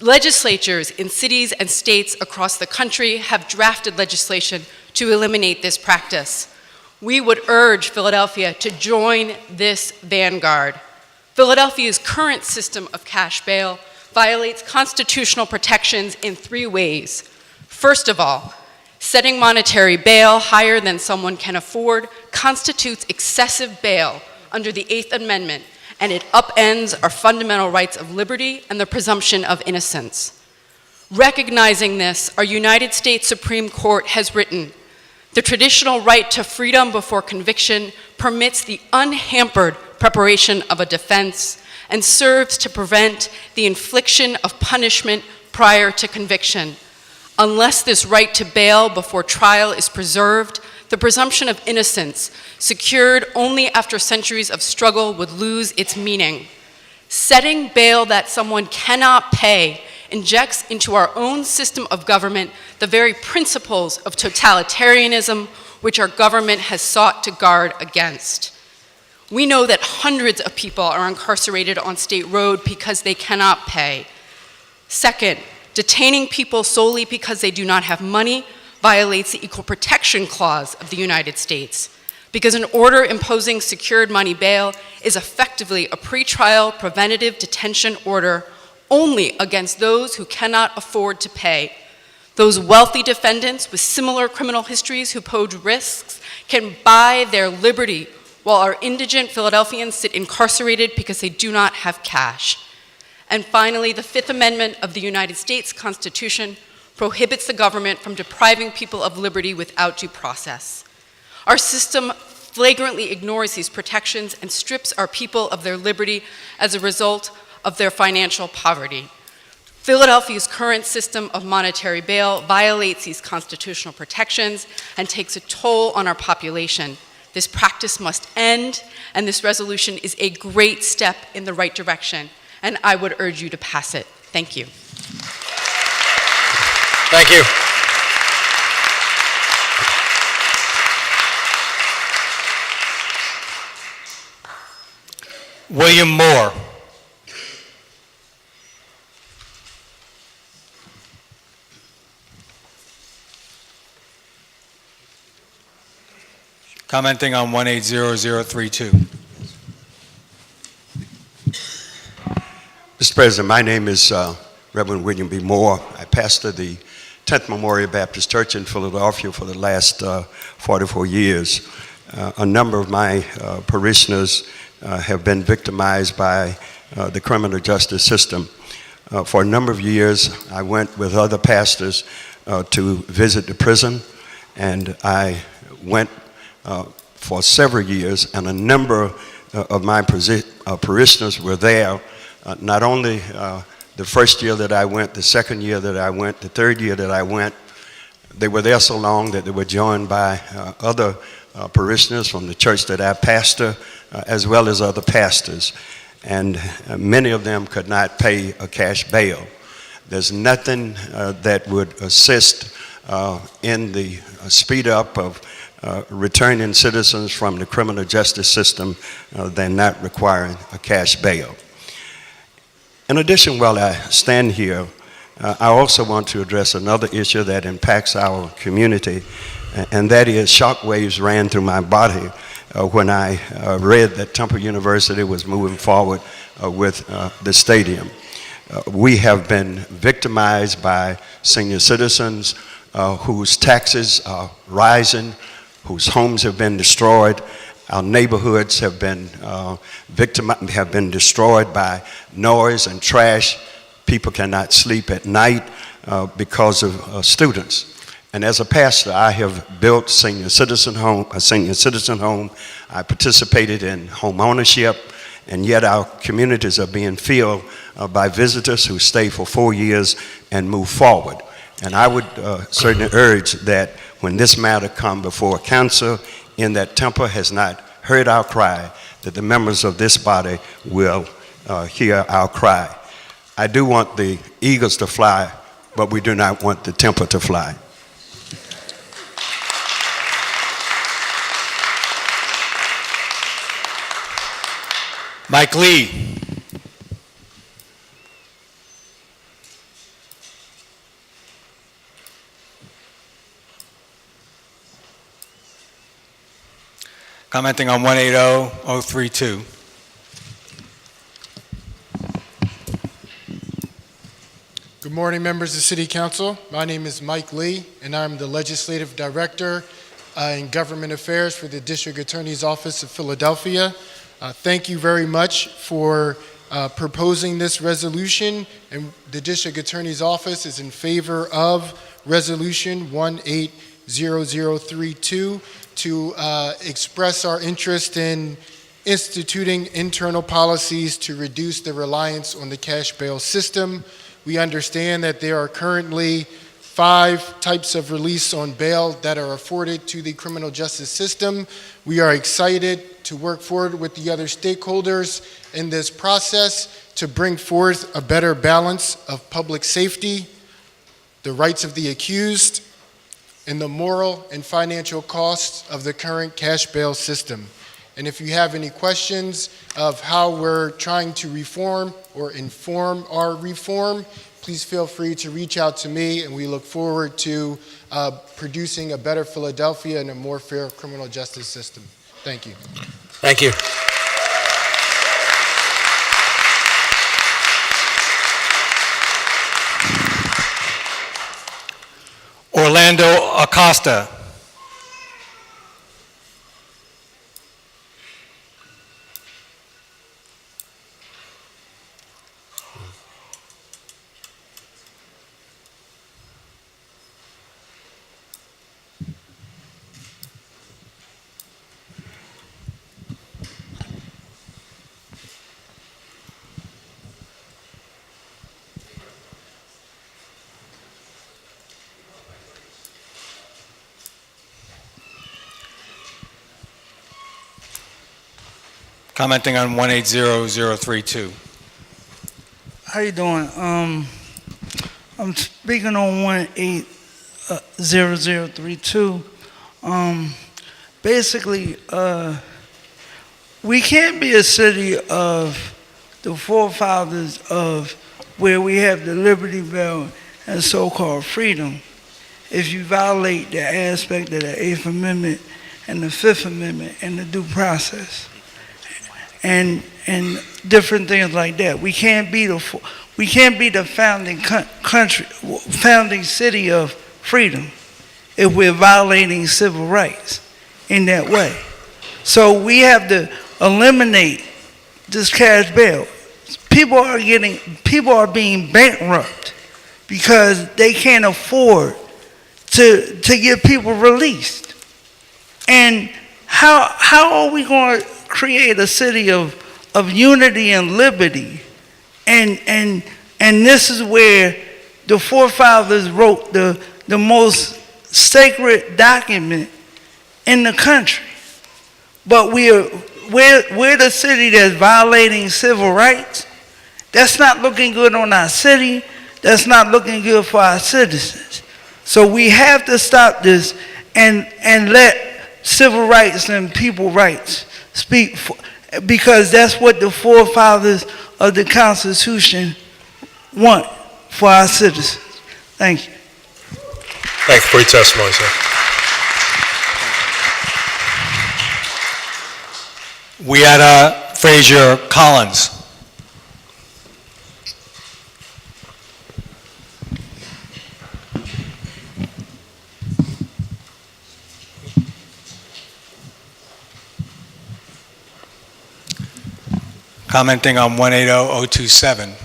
legislatures in cities and states across the country have drafted legislation to eliminate this practice. We would urge Philadelphia to join this vanguard. Philadelphia's current system of cash bail violates constitutional protections in 3 ways. First of all, setting monetary bail higher than someone can afford constitutes excessive bail under the 8th Amendment, and it upends our fundamental rights of liberty and the presumption of innocence. Recognizing this, our United States Supreme Court has written, "The traditional right to freedom before conviction permits the unhampered preparation of a defense and serves to prevent the infliction of punishment prior to conviction. Unless this right to bail before trial is preserved, the presumption of innocence, secured only after centuries of struggle, would lose its meaning. Setting bail that someone cannot pay injects into our own system of government the very principles of totalitarianism which our government has sought to guard against. We know that hundreds of people are incarcerated on State Road because they cannot pay. Second, detaining people solely because they do not have money violates the Equal Protection Clause of the United States. because an order imposing secured money bail is effectively a pretrial preventative detention order only against those who cannot afford to pay. Those wealthy defendants with similar criminal histories who pose risks can buy their liberty while our indigent Philadelphians sit incarcerated because they do not have cash. And finally, the Fifth Amendment of the United States Constitution prohibits the government from depriving people of liberty without due process. Our system flagrantly ignores these protections and strips our people of their liberty as a result of their financial poverty. Philadelphia's current system of monetary bail violates these constitutional protections and takes a toll on our population. This practice must end, and this resolution is a great step in the right direction, and I would urge you to pass it. Thank you. Thank you. William Moore. Commenting on 180032. Mr. President, my name is Reverend William B. Moore. I pastor the 10th Memorial Baptist Church in Philadelphia for the last 44 years. A number of my parishioners have been victimized by the criminal justice system. For a number of years, I went with other pastors to visit the prison, and I went for several years, and a number of my parishioners were there. Not only the first year that I went, the second year that I went, the third year that I went, they were there so long that they were joined by other parishioners from the church that I pastor, as well as other pastors. And many of them could not pay a cash bail. There's nothing that would assist in the speed up of returning citizens from the criminal justice system than not requiring a cash bail. In addition, while I stand here, I also want to address another issue that impacts our community, and that is shockwaves ran through my body when I read that Temple University was moving forward with the stadium. We have been victimized by senior citizens whose taxes are rising, whose homes have been destroyed. Our neighborhoods have been destroyed by noise and trash. People cannot sleep at night because of students. And as a pastor, I have built a senior citizen home. I participated in home ownership, and yet our communities are being filled by visitors who stay for 4 years and move forward. And I would certainly urge that when this matter come before council, in that Temple has not heard our cry, that the members of this body will hear our cry. I do want the eagles to fly, but we do not want the Temple to fly. Mike Lee. Commenting on 180032. Good morning, members of City Council. My name is Mike Lee, and I'm the Legislative Director in Government Affairs for the District Attorney's Office of Philadelphia. Thank you very much for proposing this resolution, and the District Attorney's Office is in favor of Resolution 180032 to express our interest in instituting internal policies to reduce the reliance on the cash bail system. We understand that there are currently 5 types of release on bail that are afforded to the criminal justice system. We are excited to work forward with the other stakeholders in this process to bring forth a better balance of public safety, the rights of the accused, and the moral and financial costs of the current cash bail system. And if you have any questions of how we're trying to reform or inform our reform, please feel free to reach out to me, and we look forward to producing a better Philadelphia and a more fair criminal justice system. Thank you. Thank you. Orlando Acosta. Commenting on 180032. How you doing? I'm speaking on 180032. Basically, we can't be a city of the forefathers of where we have the Liberty Bell and so-called freedom if you violate the aspect of the Eighth Amendment and the Fifth Amendment and the due process. And different things like that. We can't be the founding city of freedom if we're violating civil rights in that way. So we have to eliminate this cash bail. People are being bankrupt because they can't afford to get people released. And how are we going to create a city of unity and liberty? And this is where the forefathers wrote the most sacred document in the country. But we're the city that's violating civil rights. That's not looking good on our city. That's not looking good for our citizens. So we have to stop this and let civil rights and people rights speak for, because that's what the forefathers of the Constitution want for our citizens. Thank you. Thank you for your testimony, sir. We had Frazier Collins. Commenting on 180027.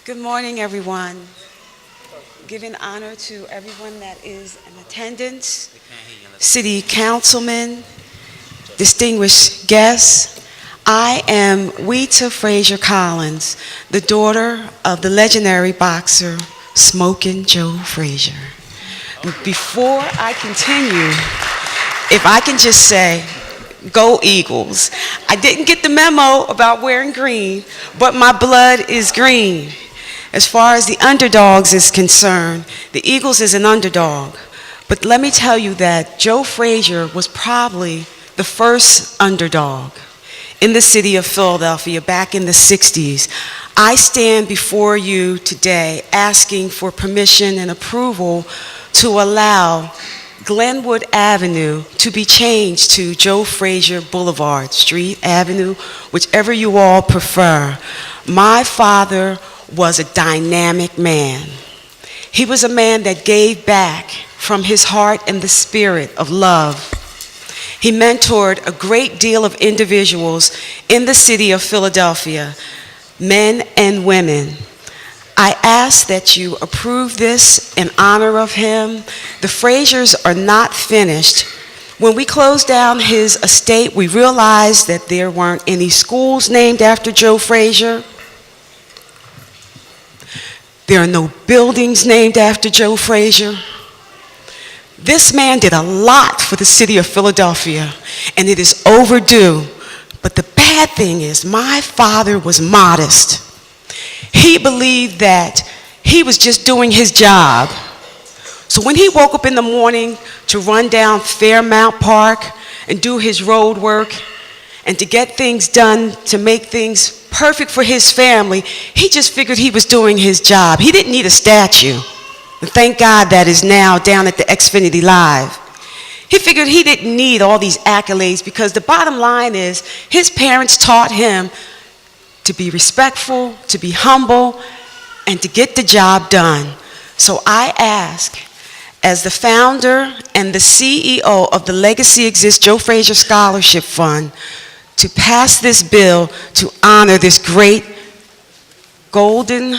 Good morning, everyone. Giving honor to everyone that is in attendance, city councilmen, distinguished guests. I am Weta Frazier Collins, the daughter of the legendary boxer, Smokin' Joe Frazier. Before I continue, if I can just say, go Eagles. I didn't get the memo about wearing green, but my blood is green. As far as the underdogs is concerned, the Eagles is an underdog. But let me tell you that Joe Frazier was probably the first underdog in the city of Philadelphia back in the 60s. I stand before you today asking for permission and approval to allow Glenwood Avenue to be changed to Joe Frazier Boulevard, Street Avenue, whichever you all prefer. My father was a dynamic man. He was a man that gave back from his heart and the spirit of love. He mentored a great deal of individuals in the city of Philadelphia, men and women. I ask that you approve this in honor of him. The Fraziers are not finished. When we closed down his estate, we realized that there weren't any schools named after Joe Frazier. There are no buildings named after Joe Frazier. This man did a lot for the city of Philadelphia, and it is overdue. But the bad thing is, my father was modest. He believed that he was just doing his job. So when he woke up in the morning to run down Fairmount Park and do his road work and to get things done to make things perfect for his family. He just figured he was doing his job. He didn't need a statue. And thank God that is now down at the Xfinity Live. He figured he didn't need all these accolades because the bottom line is his parents taught him to be respectful, to be humble, and to get the job done. So I ask, as the founder and the CEO of the Legacy Exists Joe Frazier Scholarship Fund, to pass this bill to honor this great golden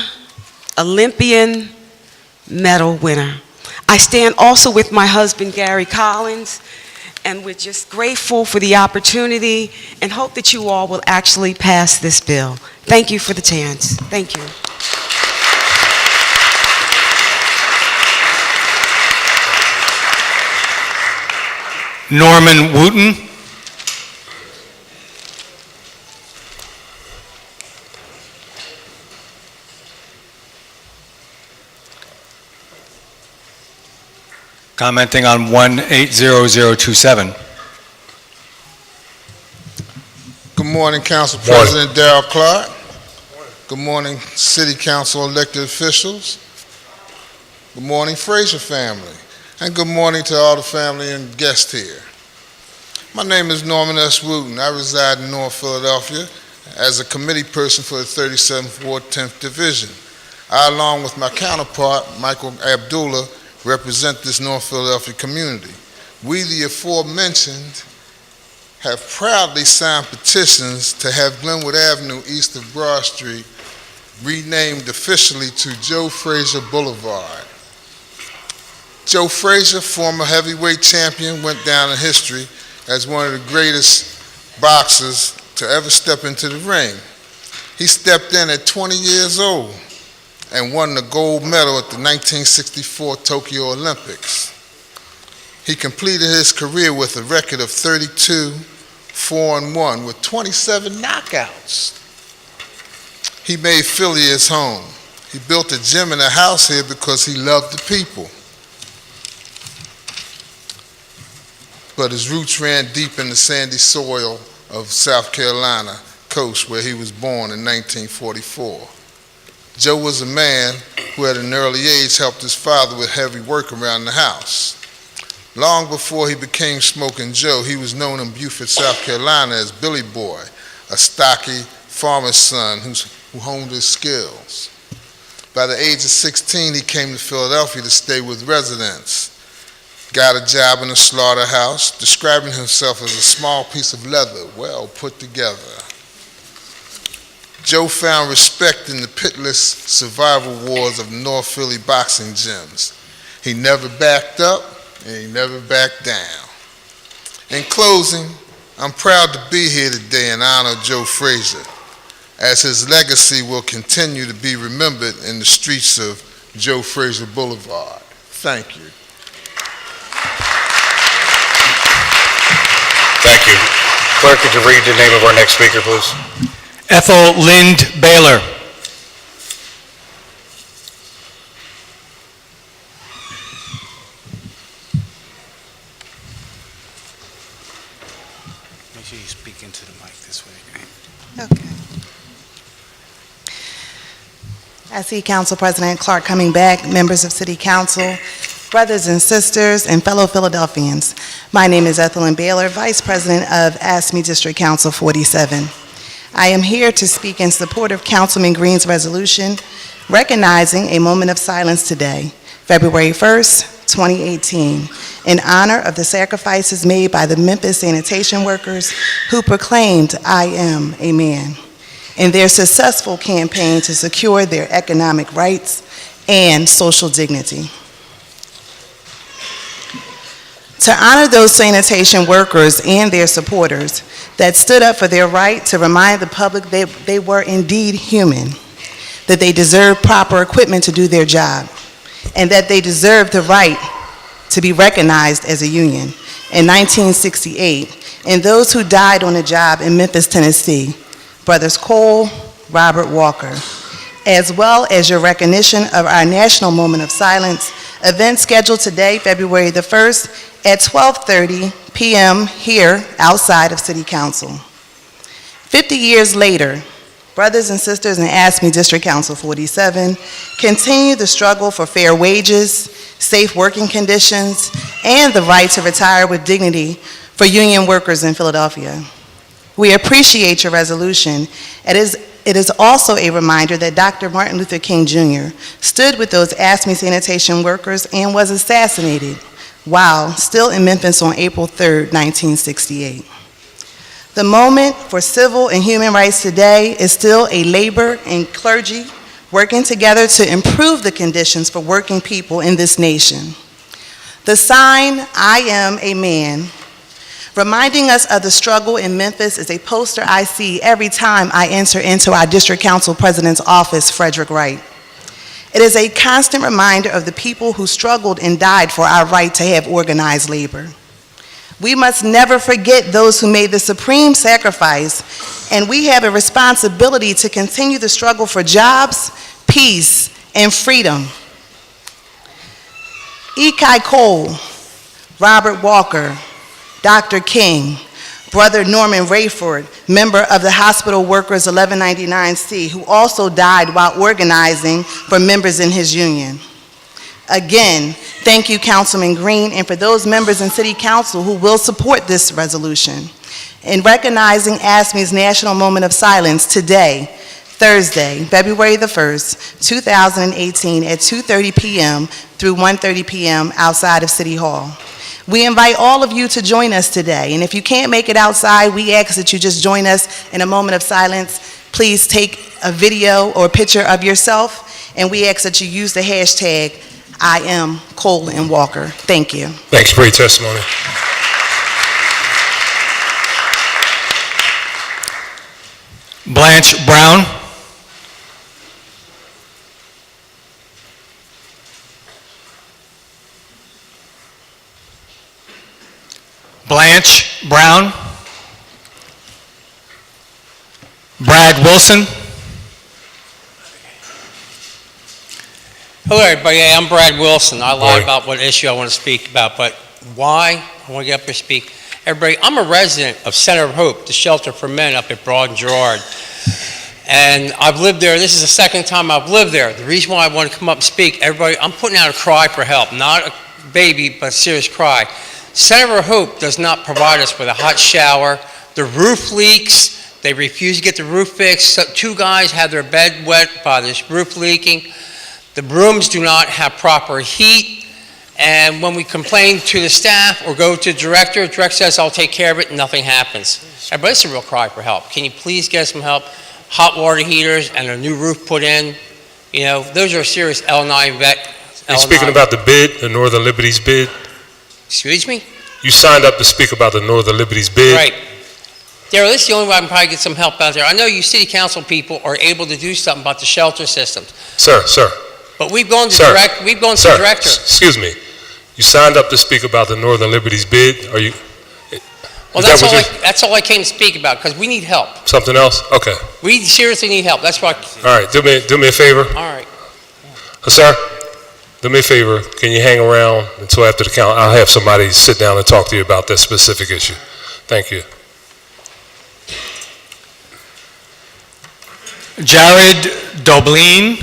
Olympian medal winner. I stand also with my husband, Gary Collins, and we're just grateful for the opportunity and hope that you all will actually pass this bill. Thank you for the chance. Thank you. Norman Wooten. Commenting on 180027. Good morning, Council President Darrell Clark. Good morning, City Council elected officials. Good morning, Frazier family. And good morning to all the family and guests here. My name is Norman S. Wooten. I reside in North Philadelphia as a committee person for the 37th Ward 10th Division. I, along with my counterpart, Michael Abdullah, represent this North Philadelphia community. We, the aforementioned, have proudly signed petitions to have Glenwood Avenue east of Broad Street renamed officially to Joe Frazier Boulevard. Joe Frazier, former heavyweight champion, went down in history as one of the greatest boxers to ever step into the ring. He stepped in at 20 years old and won the gold medal at the 1964 Tokyo Olympics. He completed his career with a record of 32-4-1 with 27 knockouts. He made Philly his home. He built a gym and a house here because he loved the people. But his roots ran deep in the sandy soil of South Carolina coast where he was born in 1944. Joe was a man who at an early age helped his father with heavy work around the house. Long before he became Smoking Joe, he was known in Beaufort, South Carolina as Billy Boy, a stocky farmer's son who honed his skills. By the age of 16, he came to Philadelphia to stay with residents. Got a job in a slaughterhouse, describing himself as a small piece of leather, well put together. Joe found respect in the pitless survival wars of North Philly boxing gyms. He never backed up and he never backed down. In closing, I'm proud to be here today in honor of Joe Frazier, as his legacy will continue to be remembered in the streets of Joe Frazier Boulevard. Thank you. Thank you. Clerk, could you read the name of our next speaker, please? Ethelyn Baylor. Make sure you speak into the mic this way. Okay. I see Council President Clark coming back, members of City Council, brothers and sisters, and fellow Philadelphians. My name is Ethelyn Baylor, Vice President of ASME District Council 47. I am here to speak in support of Councilman Green's resolution recognizing a moment of silence today, February 1st, 2018, in honor of the sacrifices made by the Memphis sanitation workers who proclaimed, "I am a man," in their successful campaign to secure their economic rights and social dignity. To honor those sanitation workers and their supporters that stood up for their right to remind the public they were indeed human, that they deserved proper equipment to do their job, and that they deserved the right to be recognized as a union in 1968, and those who died on the job in Memphis, Tennessee, Brothers Cole, Robert Walker, as well as your recognition of our National Moment of Silence event scheduled today, February the 1st, at 12:30 p.m. here outside of City Council. 50 years later, Brothers and sisters in ASME District Council 47, continue the struggle for fair wages, safe working conditions, and the right to retire with dignity for union workers in Philadelphia. We appreciate your resolution. It is also a reminder that Dr. Martin Luther King Jr. stood with those ASME sanitation workers and was assassinated while still in Memphis on April 3rd, 1968. The moment for civil and human rights today is still a labor and clergy working together to improve the conditions for working people in this nation. The sign, "I am a man," reminding us of the struggle in Memphis, is a poster I see every time I enter into our district council president's office, Frederick Wright. It is a constant reminder of the people who struggled and died for our right to have organized labor. We must never forget those who made the supreme sacrifice, and we have a responsibility to continue the struggle for jobs, peace, and freedom. Ekai Cole, Robert Walker, Dr. King, Brother Norman Rayford, member of the Hospital Workers 1199C, who also died while organizing for members in his union. Again, thank you, Councilman Green, and for those members in City Council who will support this resolution. In recognizing ASME's National Moment of Silence today, Thursday, February the 1st, 2018 at 2:30 p.m. through 1:30 p.m. outside of City Hall. We invite all of you to join us today, and if you can't make it outside, we ask that you just join us in a moment of silence. Please take a video or a picture of yourself, and we ask that you use the hashtag I am Cole and Walker. Thank you. Thanks for your testimony. Blanche Brown. Blanche Brown. Brad Wilson. Hello, everybody. I'm Brad Wilson. I lie about what issue I want to speak about, but why I want to get up here and speak. Everybody, I'm a resident of Center of Hope, the shelter for men up at Broad and Girard. And I've lived there. This is the second time I've lived there. The reason why I want to come up and speak, everybody, I'm putting out a cry for help, not a baby, but a serious cry. Center of Hope does not provide us with a hot shower. The roof leaks. They refuse to get the roof fixed. So 2 guys had their bed wet by this roof leaking. The rooms do not have proper heat, and when we complain to the staff or go to the director says, I'll take care of it, and nothing happens. Everybody, it's a real cry for help. Can you please get some help? Hot water heaters and a new roof put in. You know, those are serious L9 vet. You're speaking about the bid, the Northern Liberties bid? Excuse me? You signed up to speak about the Northern Liberties bid? Right. Daryl, this is the only way I can probably get some help out there. I know you city council people are able to do something about the shelter systems. Sir. But we've gone to the director. Excuse me. You signed up to speak about the Northern Liberties bid? Are you? Well, that's all I came to speak about, because we need help. Something else? Okay. We seriously need help. That's why. All right. Do me a favor. All right. Sir, do me a favor. Can you hang around until after the count? I'll have somebody sit down and talk to you about that specific issue. Thank you. Jared Doblin.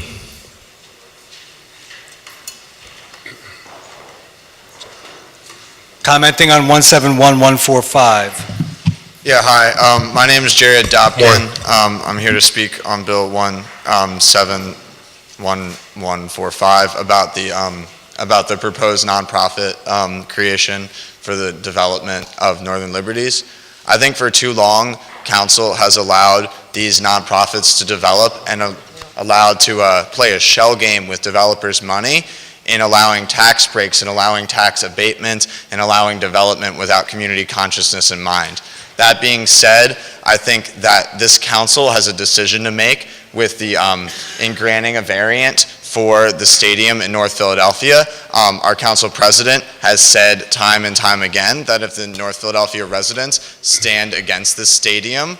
Commenting on 171145. Yeah, hi. My name is Jared Dobkin. I'm here to speak on Bill 171145 about the proposed nonprofit creation for the development of Northern Liberties. I think for too long, council has allowed these nonprofits to develop and allowed to play a shell game with developers' money in allowing tax breaks and allowing tax abatement and allowing development without community consciousness in mind. That being said, I think that this council has a decision to make with the in granting a variant for the stadium in North Philadelphia. Our council president has said time and time again that if the North Philadelphia residents stand against this stadium,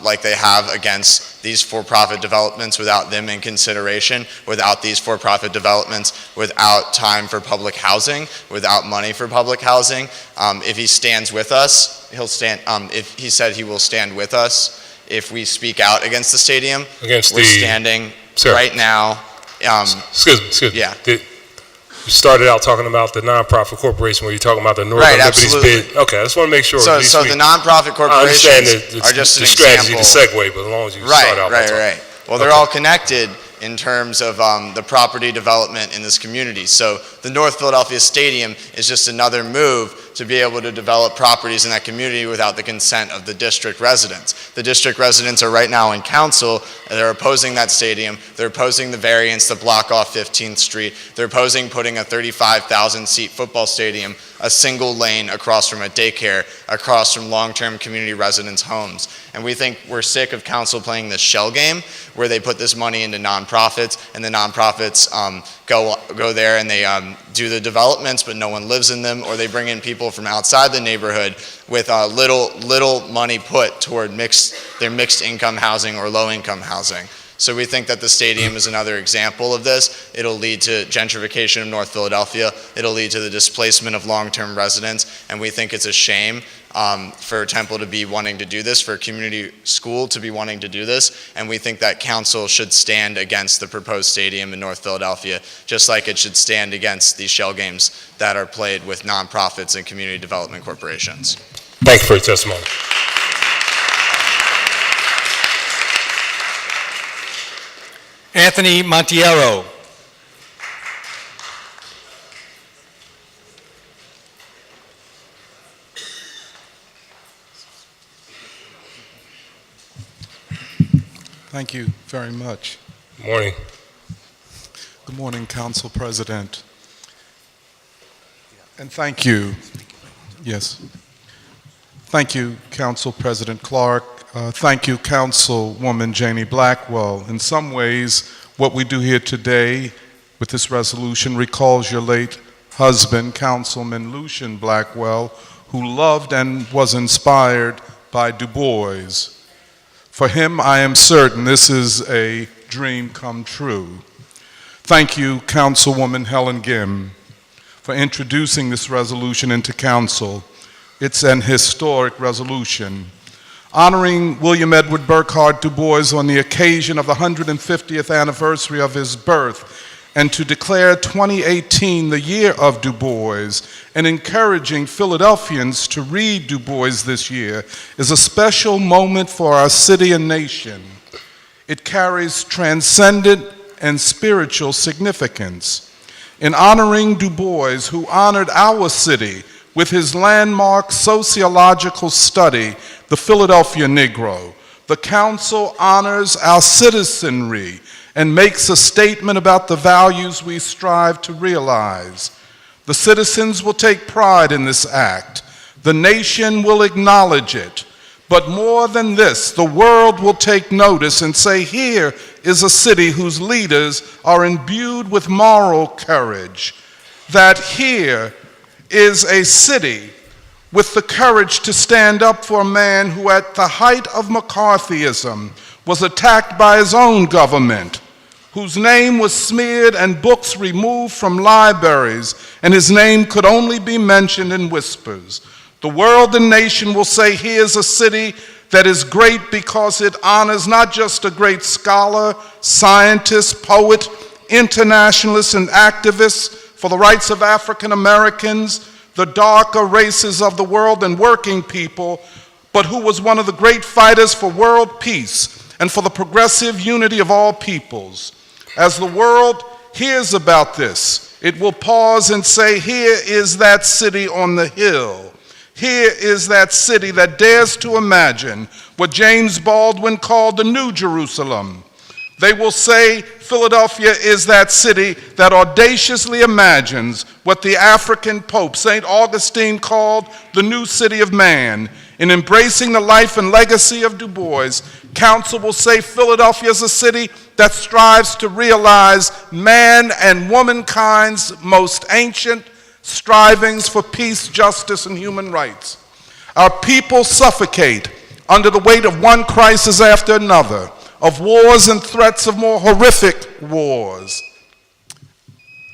like they have against these for-profit developments without them in consideration, without these for-profit developments, without time for public housing, without money for public housing. If he stands with us, he'll stand, if he said he will stand with us if we speak out against the stadium, we're Against the... standing Sir. right now. Excuse me. Yeah. You started out talking about the nonprofit corporation where you're talking about the Northern Right, Liberties absolutely. bid. Okay, I just want to make sure. So, at least so we- the nonprofit I understand corporations that are just the an strategy, example. the segue, but as long as you Right, start out by talking. right. Well, they're all connected in terms of the property development in this community. So the North Philadelphia Stadium is just another move to be able to develop properties in that community without the consent of the district residents. The district residents are right now in council, and they're opposing that stadium. They're opposing the variance to block off 15th Street. They're opposing putting a 35,000-seat football stadium, a single lane across from a daycare, across from long-term community residents' homes. And we think we're sick of council playing this shell game where they put this money into nonprofits, and the nonprofits go there and they do the developments, but no one lives in them, or they bring in people from outside the neighborhood with little money put toward their mixed income housing or low income housing. So we think that the stadium is another example of this. It'll lead to gentrification of North Philadelphia. It'll lead to the displacement of long-term residents, and we think it's a shame for Temple to be wanting to do this, for a community school to be wanting to do this, and we think that council should stand against the proposed stadium in North Philadelphia, just like it should stand against these shell games that are played with nonprofits and community development corporations. Thank you for your testimony. Anthony Montiero. Thank you very much. Good morning. Good morning, Council President. And thank you. Yes. Thank you, Council President Clark. Thank you, Councilwoman Janie Blackwell. In some ways, what we do here today with this resolution recalls your late husband, Councilman Lucian Blackwell, who loved and was inspired by Du Bois. For him, I am certain this is a dream come true. Thank you, Councilwoman Helen Gim, for introducing this resolution into council. It's an historic resolution honoring William Edward Burghardt Du Bois on the occasion of the 150th anniversary of his birth, and to declare 2018 the year of Du Bois and encouraging Philadelphians to read Du Bois this year is a special moment for our city and nation. It carries transcendent and spiritual significance. In honoring Du Bois, who honored our city with his landmark sociological study, The Philadelphia Negro, the council honors our citizenry and makes a statement about the values we strive to realize. The citizens will take pride in this act. The nation will acknowledge it. But more than this, the world will take notice and say, here is a city whose leaders are imbued with moral courage. That here is a city with the courage to stand up for a man who at the height of McCarthyism was attacked by his own government, whose name was smeared and books removed from libraries, and his name could only be mentioned in whispers. The world and nation will say, here's a city that is great because it honors not just a great scholar, scientist, poet, internationalist, and activist for the rights of African Americans, the darker races of the world, and working people, but who was one of the great fighters for world peace and for the progressive unity of all peoples. As the world hears about this, it will pause and say, here is that city on the hill. Here is that city that dares to imagine what James Baldwin called the New Jerusalem. They will say Philadelphia is that city that audaciously imagines what the African Pope, St. Augustine, called the new city of man. In embracing the life and legacy of Du Bois, council will say Philadelphia is a city that strives to realize man and womankind's most ancient strivings for peace, justice, and human rights. Our people suffocate under the weight of one crisis after another, of wars and threats of more horrific wars.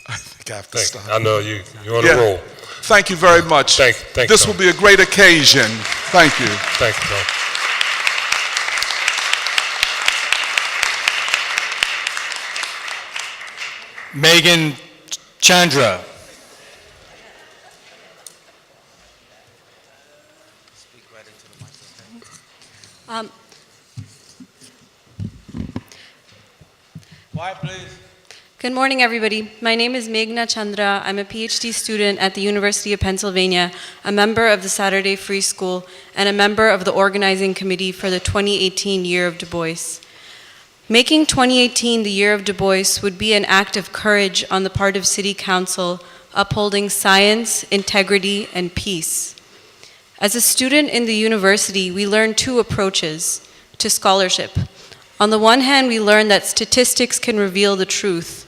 I think I have to stop. I know you're on a roll. Thank you very much. Thank this you. will be a great occasion. Thank you. Thank you, Tom. Megan Chandra. Quiet, please. Good morning, everybody. My name is Meghna Chandra. I'm a PhD student at the University of Pennsylvania, a member of the Saturday Free School, and a member of the organizing committee for the 2018 Year of Du Bois. Making 2018 the Year of Du Bois would be an act of courage on the part of City Council, upholding science, integrity, and peace. As a student in the university, we learned two approaches to scholarship. On the one hand, we learn that statistics can reveal the truth.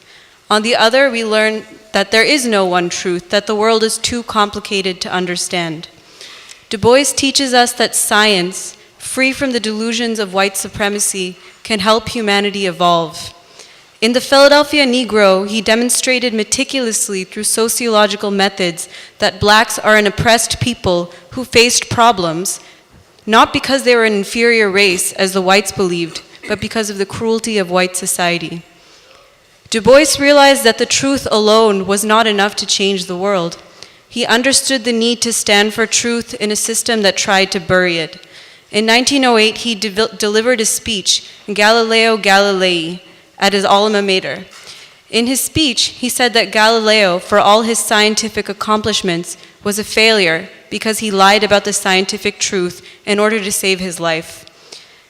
On the other, we learn that there is no one truth, that the world is too complicated to understand. Du Bois teaches us that science, free from the delusions of white supremacy, can help humanity evolve. In the Philadelphia Negro, he demonstrated meticulously through sociological methods that blacks are an oppressed people who faced problems, not because they were an inferior race, as the whites believed, but because of the cruelty of white society. Du Bois realized that the truth alone was not enough to change the world. He understood the need to stand for truth in a system that tried to bury it. In 1908, he delivered a speech, Galileo Galilei, at his alma mater. In his speech, he said that Galileo, for all his scientific accomplishments, was a failure because he lied about the scientific truth in order to save his life.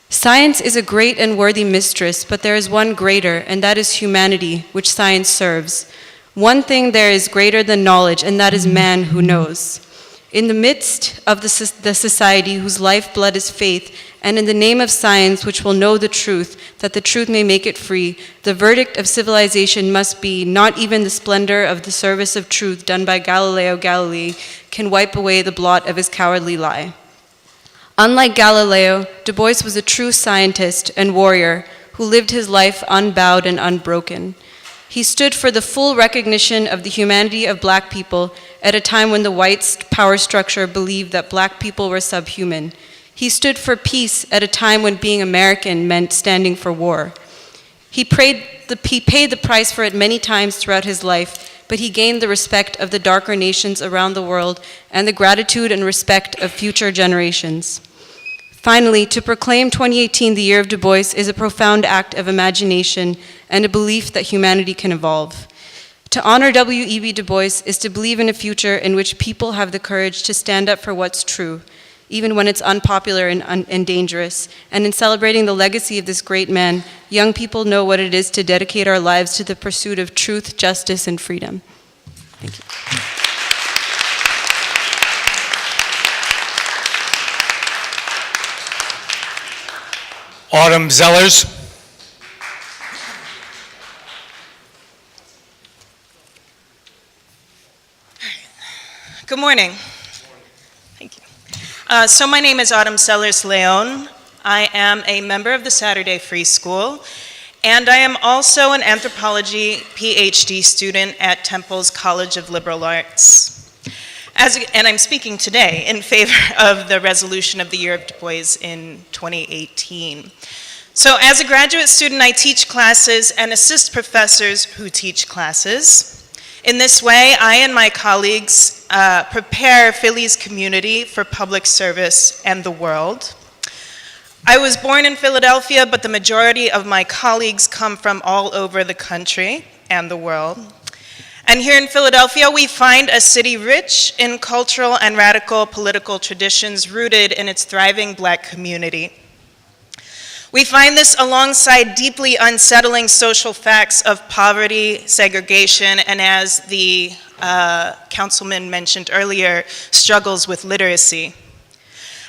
Science is a great and worthy mistress, but there is one greater, and that is humanity, which science serves. One thing there is greater than knowledge, and that is man who knows. In the midst of the society whose lifeblood is faith, and in the name of science which will know the truth, that the truth may make it free, the verdict of civilization must be, not even the splendor of the service of truth done by Galileo Galilei can wipe away the blot of his cowardly lie. Unlike Galileo, Du Bois was a true scientist and warrior who lived his life unbowed and unbroken. He stood for the full recognition of the humanity of black people at a time when the white power structure believed that black people were subhuman. He stood for peace at a time when being American meant standing for war. He paid the price for it many times throughout his life, but he gained the respect of the darker nations around the world and the gratitude and respect of future generations. Finally, to proclaim 2018 the Year of Du Bois is a profound act of imagination and a belief that humanity can evolve. To honor W.E.B. Du Bois is to believe in a future in which people have the courage to stand up for what's true, even when it's unpopular and dangerous. And in celebrating the legacy of this great man, young people know what it is to dedicate our lives to the pursuit of truth, justice, and freedom. Thank you. Autumn Zellers. Good morning. Thank you. So my name is Autumn Sellers Leon. I am a member of the Saturday Free School, and I am also an anthropology PhD student at Temple's College of Liberal Arts. And I'm speaking today in favor of the resolution of the Year of Du Bois in 2018. So as a graduate student, I teach classes and assist professors who teach classes. In this way, I and my colleagues prepare Philly's community for public service and the world. I was born in Philadelphia, but the majority of my colleagues come from all over the country and the world. And here in Philadelphia, we find a city rich in cultural and radical political traditions rooted in its thriving black community. We find this alongside deeply unsettling social facts of poverty, segregation, and as the councilman mentioned earlier, struggles with literacy.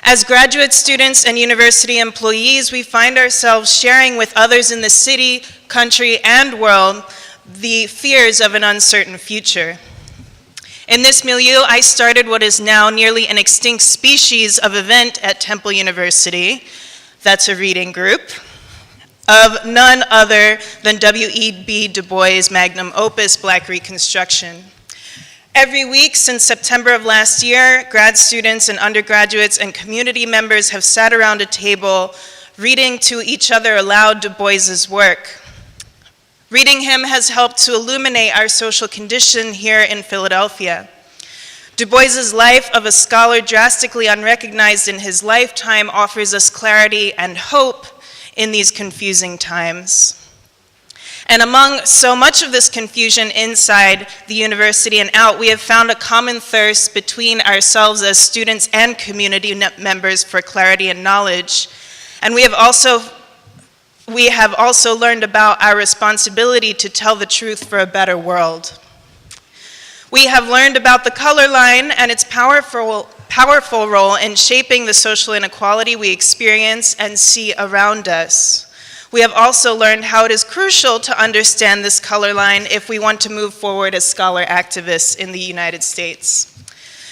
As graduate students and university employees, we find ourselves sharing with others in the city, country, and world the fears of an uncertain future. In this milieu, I started what is now nearly an extinct species of event at Temple University. That's a reading group of none other than W.E.B. Du Bois' magnum opus, Black Reconstruction. Every week since September of last year, grad students and undergraduates and community members have sat around a table reading to each other aloud Du Bois's work. Reading him has helped to illuminate our social condition here in Philadelphia. Du Bois's life of a scholar drastically unrecognized in his lifetime offers us clarity and hope in these confusing times. And among so much of this confusion inside the university and out, we have found a common thirst between ourselves as students and community members for clarity and knowledge. And we have also learned about our responsibility to tell the truth for a better world. We have learned about the color line and its powerful role in shaping the social inequality we experience and see around us. We have also learned how it is crucial to understand this color line if we want to move forward as scholar activists in the United States.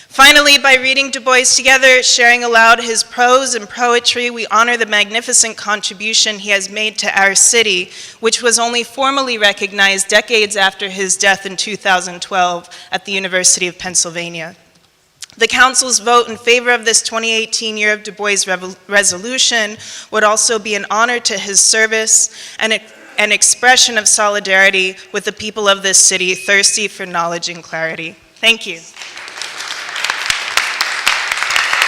Finally, by reading Du Bois together, sharing aloud his prose and poetry, we honor the magnificent contribution he has made to our city, which was only formally recognized decades after his death in 2012 at the University of Pennsylvania. The Council's vote in favor of this 2018 Year of Du Bois resolution would also be an honor to his service and an expression of solidarity with the people of this city thirsty for knowledge and clarity. Thank you.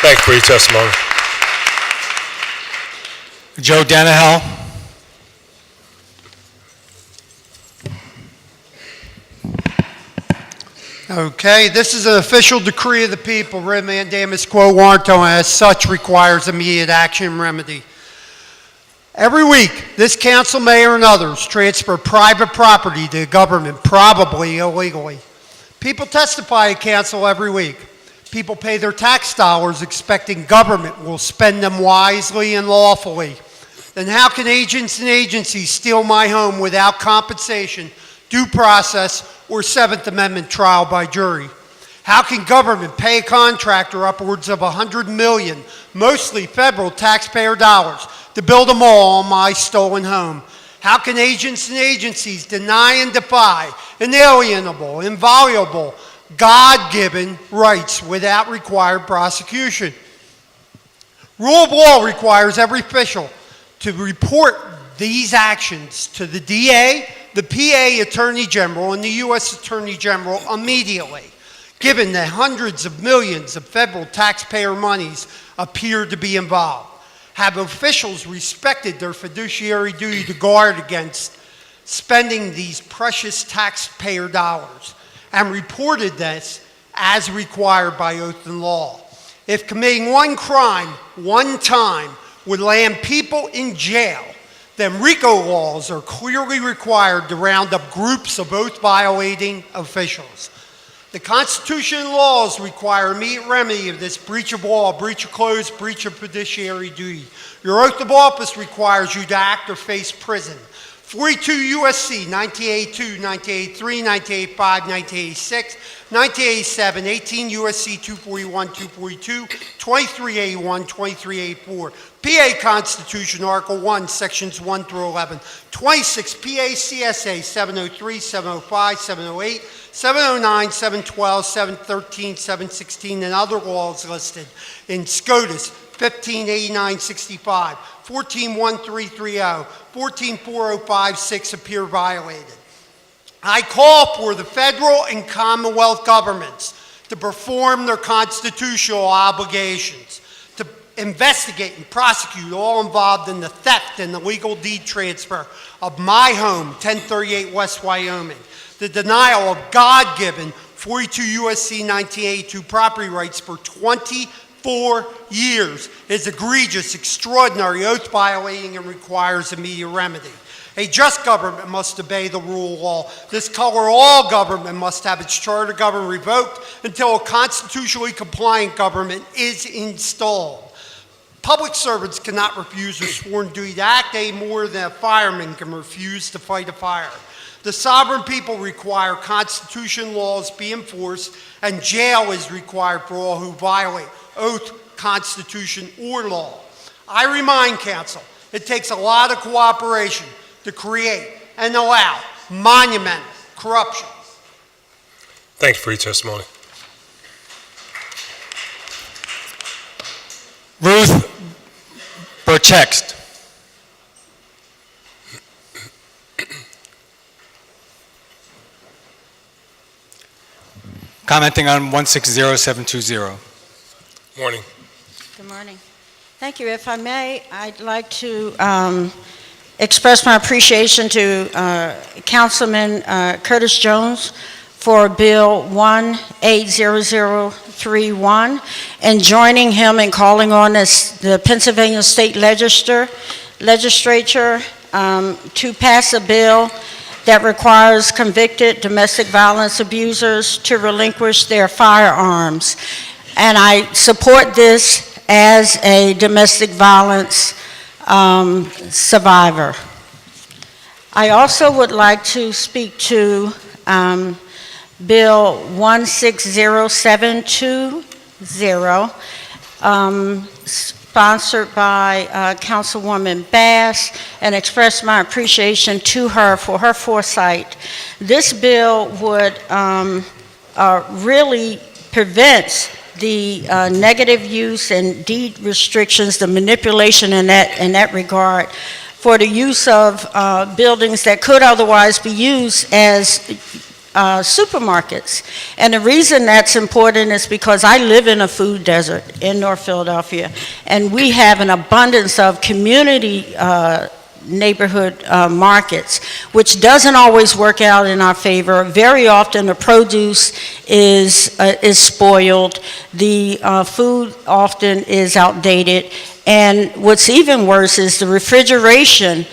Thank you for your testimony. Joe Danahill. Okay, this is an official decree of the people, writ mandamus quo warranto, and as such requires immediate action and remedy. Every week, this council, mayor, and others transfer private property to government, probably illegally. People testify at council every week. People pay their tax dollars expecting government will spend them wisely and lawfully. Then how can agents and agencies steal my home without compensation, due process, or Seventh Amendment trial by jury? How can government pay a contractor upwards of $100 million, mostly federal taxpayer dollars, to build a mall on my stolen home? How can agents and agencies deny and defy inalienable, inviolable, God-given rights without required prosecution? Rule of law requires every official to report these actions to the DA, the PA Attorney General, and the U.S. Attorney General immediately, given that hundreds of millions of federal taxpayer monies appear to be involved. Have officials respected their fiduciary duty to guard against spending these precious taxpayer dollars and reported this as required by oath and law? If committing one crime one time would land people in jail, then RICO laws are clearly required to round up groups of oath-violating officials. The Constitution and laws require immediate remedy of this breach of law, breach of close, breach of fiduciary duty. Your oath of office requires you to act or face prison. 42 U.S.C. 1982, 1983, 1985, 1986, 1987, 18 U.S.C. 241, 242, 2381, 2384. PA Constitution, Article 1, Sections 1 through 11. 26 PA CSA 703, 705, 708, 709, 712, 713, 716, and other laws listed in SCOTUS 158965, 141330, 144056 appear violated. I call for the federal and Commonwealth governments to perform their constitutional obligations, to investigate and prosecute all involved in the theft and illegal deed transfer of my home, 1038 West Wyoming, the denial of God-given 42 U.S.C. 1982 property rights for 24 years is egregious, extraordinary, oath-violating, and requires immediate remedy. A just government must obey the rule of law. This color, all government must have its charter government revoked until a constitutionally compliant government is installed. Public servants cannot refuse their sworn duty to act any more than a fireman can refuse to fight a fire. The sovereign people require Constitution laws be enforced, and jail is required for all who violate oath, Constitution, or law. I remind Council, it takes a lot of cooperation to create and allow monumental corruption. Thank you for your testimony. Ruth Burchext. Commenting on 160720. Morning. Good morning. Thank you. If I may, I'd like to express my appreciation to Councilman Curtis Jones for Bill 180031 and joining him in calling on the Pennsylvania State Legislature to pass a bill that requires convicted domestic violence abusers to relinquish their firearms. And I support this as a domestic violence survivor. I also would like to speak to Bill 160720, sponsored by Councilwoman Bass, and express my appreciation to her for her foresight. This bill would really prevent the negative use and deed restrictions, the manipulation in that regard, for the use of buildings that could otherwise be used as supermarkets. And the reason that's important is because I live in a food desert in North Philadelphia, and we have an abundance of community neighborhood markets, which doesn't always work out in our favor. Very often the produce is spoiled, the food often is outdated, and what's even worse is the refrigeration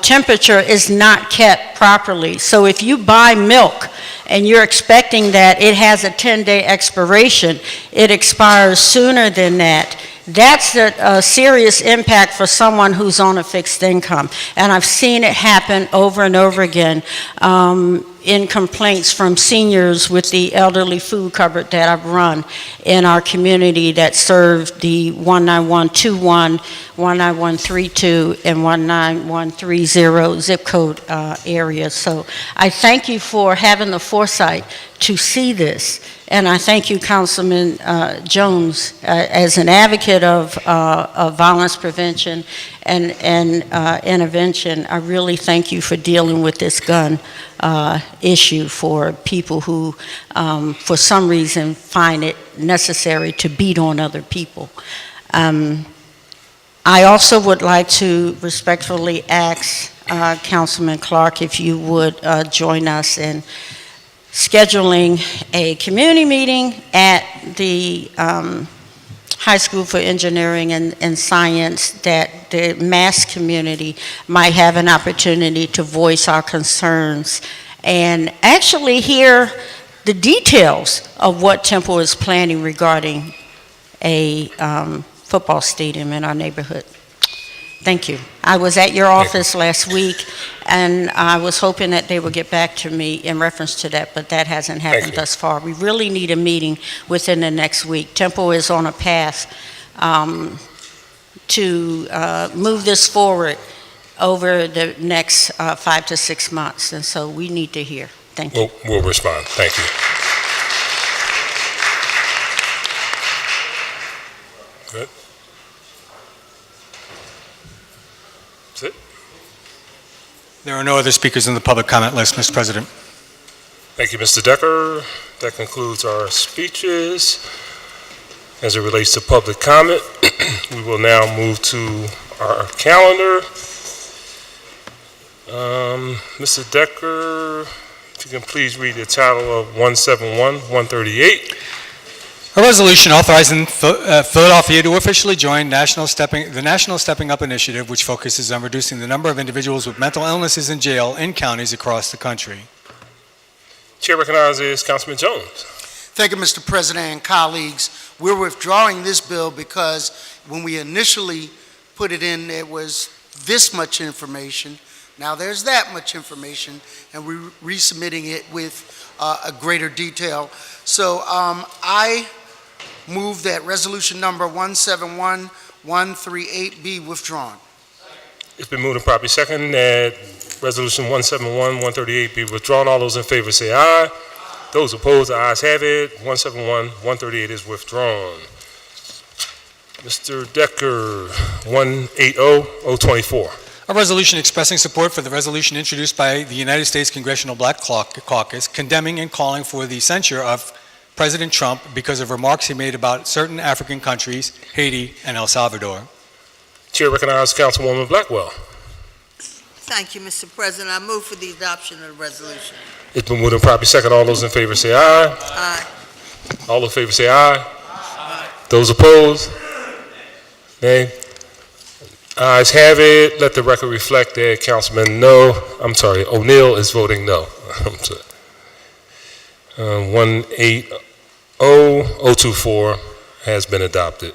temperature is not kept properly. So if you buy milk and you're expecting that it has a 10-day expiration, it expires sooner than that. That's a serious impact for someone who's on a fixed income. And I've seen it happen over and over again in complaints from seniors with the elderly food cupboard that I've run in our community that serve the 19121, 19132, and 19130 zip code areas. So I thank you for having the foresight to see this. And I thank you, Councilman Jones, as an advocate of violence prevention and intervention. I really thank you for dealing with this gun issue for people who, for some reason, find it necessary to beat on other people. I also would like to respectfully ask Councilman Clark if you would join us in scheduling a community meeting at the High School for Engineering and Science, that the mass community might have an opportunity to voice our concerns and actually hear the details of what Temple is planning regarding a football stadium in our neighborhood. Thank you. I was at your office last week, and I was hoping that they would get back to me in reference to that, but that hasn't happened thus far. We really need a meeting within the next week. Temple is on a path to move this forward over the next 5 to 6 months, and so we need to hear. Thank you. We'll respond. Thank you. Good. That's it. There are no other speakers in the public comment list, Mr. President. Thank you, Mr. Decker. That concludes our speeches. As it relates to public comment, we will now move to our calendar. Mr. Decker, if you can please read the title of 171-138. A resolution authorizing Philadelphia to officially join the National Stepping Up Initiative, which focuses on reducing the number of individuals with mental illnesses in jail in counties across the country. Chair recognizes Councilman Jones. Thank you, Mr. President and colleagues. We're withdrawing this bill because when we initially put it in, it was this much information. Now there's that much information, and we're resubmitting it with a greater detail. So I move that resolution number 171-138 be withdrawn. It's been moved and properly second that resolution 171-138 be withdrawn. All those in favor say aye. Those opposed, the ayes have it. 171-138 is withdrawn. Mr. Decker, 180-024. A resolution expressing support for the resolution introduced by the United States Congressional Black Caucus condemning and calling for the censure of President Trump because of remarks he made about certain African countries, Haiti and El Salvador. Chair recognizes Councilwoman Blackwell. Thank you, Mr. President. I move for the adoption of the resolution. It's been moved and properly second. All those in favor say aye. Aye. All in favor say aye. Those opposed? Nay. Ayes have it. Let the record reflect that Councilman O'Neill is voting no. I'm sorry. 180024 has been adopted.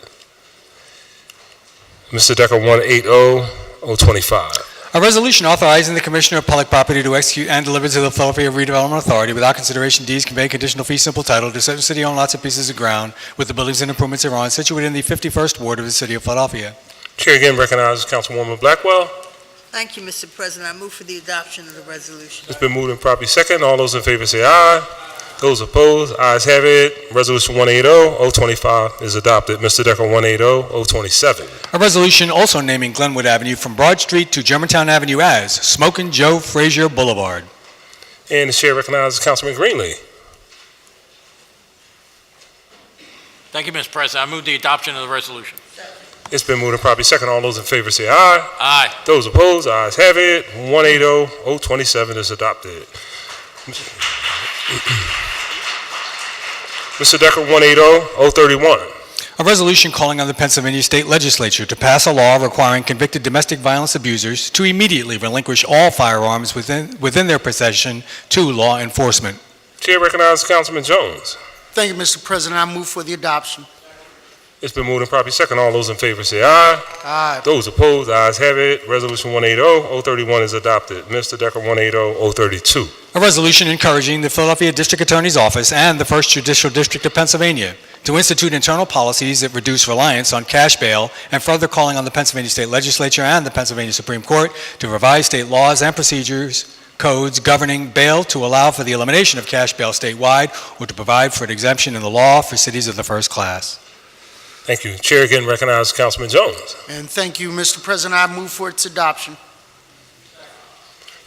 Mr. Decker, 180025. A resolution authorizing the Commissioner of Public Property to execute and deliver to the Philadelphia Redevelopment Authority without consideration deeds conveying conditional fee simple title to certain city-owned lots and pieces of ground with the buildings and improvements thereon situated in the 51st Ward of the City of Philadelphia. Chair again recognizes Councilwoman Blackwell. Thank you, Mr. President. I move for the adoption of the resolution. It's been moved and properly second. All those in favor say aye. Those opposed, ayes have it. Resolution 180025 is adopted. Mr. Decker, 180027. A resolution also naming Glenwood Avenue from Broad Street to Germantown Avenue as Smokin' Joe Frazier Boulevard. And the chair recognizes Councilman Greenlee. Thank you, Mr. President. I move the adoption of the resolution. It's been moved and properly second. All those in favor say aye. Aye. Those opposed, ayes have it. 180027 is adopted. Mr. Decker, 180031. A resolution calling on the Pennsylvania State Legislature to pass a law requiring convicted domestic violence abusers to immediately relinquish all firearms within their possession to law enforcement. Chair recognizes Councilman Jones. Thank you, Mr. President. I move for the adoption. It's been moved and properly second. All those in favor say aye. Aye. Those opposed, ayes have it. Resolution 180031 is adopted. Mr. Decker, 180032. A resolution encouraging the Philadelphia District Attorney's Office and the First Judicial District of Pennsylvania to institute internal policies that reduce reliance on cash bail, and further calling on the Pennsylvania State Legislature and the Pennsylvania Supreme Court to revise state laws and procedures, codes governing bail to allow for the elimination of cash bail statewide or to provide for an exemption in the law for cities of the first class. Thank you. Chair again recognizes Councilman Jones. And thank you, Mr. President. I move for its adoption.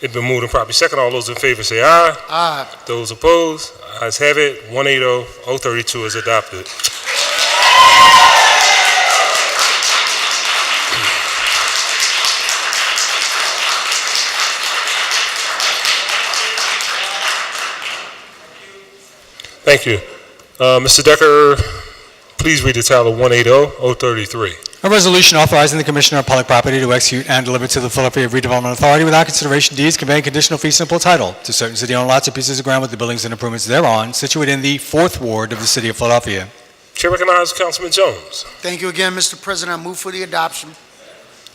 It's been moved and properly second. All those in favor say aye. Aye. Those opposed, ayes have it. 180032 is adopted. Thank you. Mr. Decker, please read the title 180033. A resolution authorizing the Commissioner of Public Property to execute and deliver to the Philadelphia Redevelopment Authority without consideration deeds conveying conditional fee simple title to certain city-owned lots and pieces of ground with the buildings and improvements thereon situated in the 4th Ward of the City of Philadelphia. Chair recognizes Councilman Jones. Thank you again, Mr. President. I move for the adoption.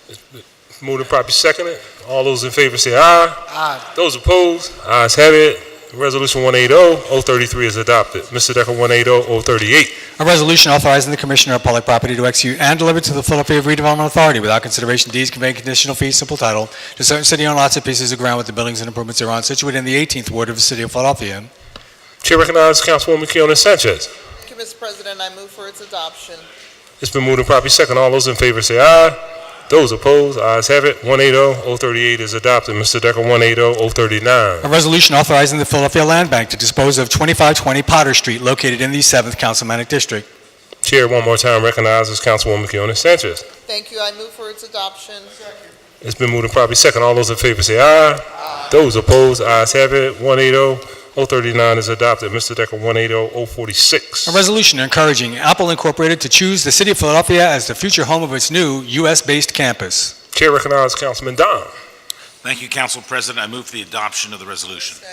It's moved and properly seconded. All those in favor say aye. Aye. Those opposed, ayes have it. Resolution 180033 is adopted. Mr. Decker, 180038. A resolution authorizing the Commissioner of Public Property to execute and deliver to the Philadelphia Redevelopment Authority without consideration deeds conveying conditional fee simple title to certain city-owned lots and pieces of ground with the buildings and improvements thereon situated in the 18th Ward of the City of Philadelphia. Chair recognizes Councilwoman Keona Sanchez. Thank you, Mr. President. I move for its adoption. It's been moved and properly second. All those in favor say aye. Those opposed, ayes have it. 180038 is adopted. Mr. Decker, 180039. A resolution authorizing the Philadelphia Land Bank to dispose of 2520 Potter Street located in the 7th Councilmanic District. Chair one more time recognizes Councilwoman Keona Sanchez. Thank you. I move for its adoption. It's been moved and properly second. All those in favor say aye. Those opposed, ayes have it. 180039 is adopted. Mr. Decker, 180046. A resolution encouraging Apple Incorporated to choose the City of Philadelphia as the future home of its new U.S.-based campus. Chair recognizes Councilman Don. Thank you, Council President. I move for the adoption of the resolution.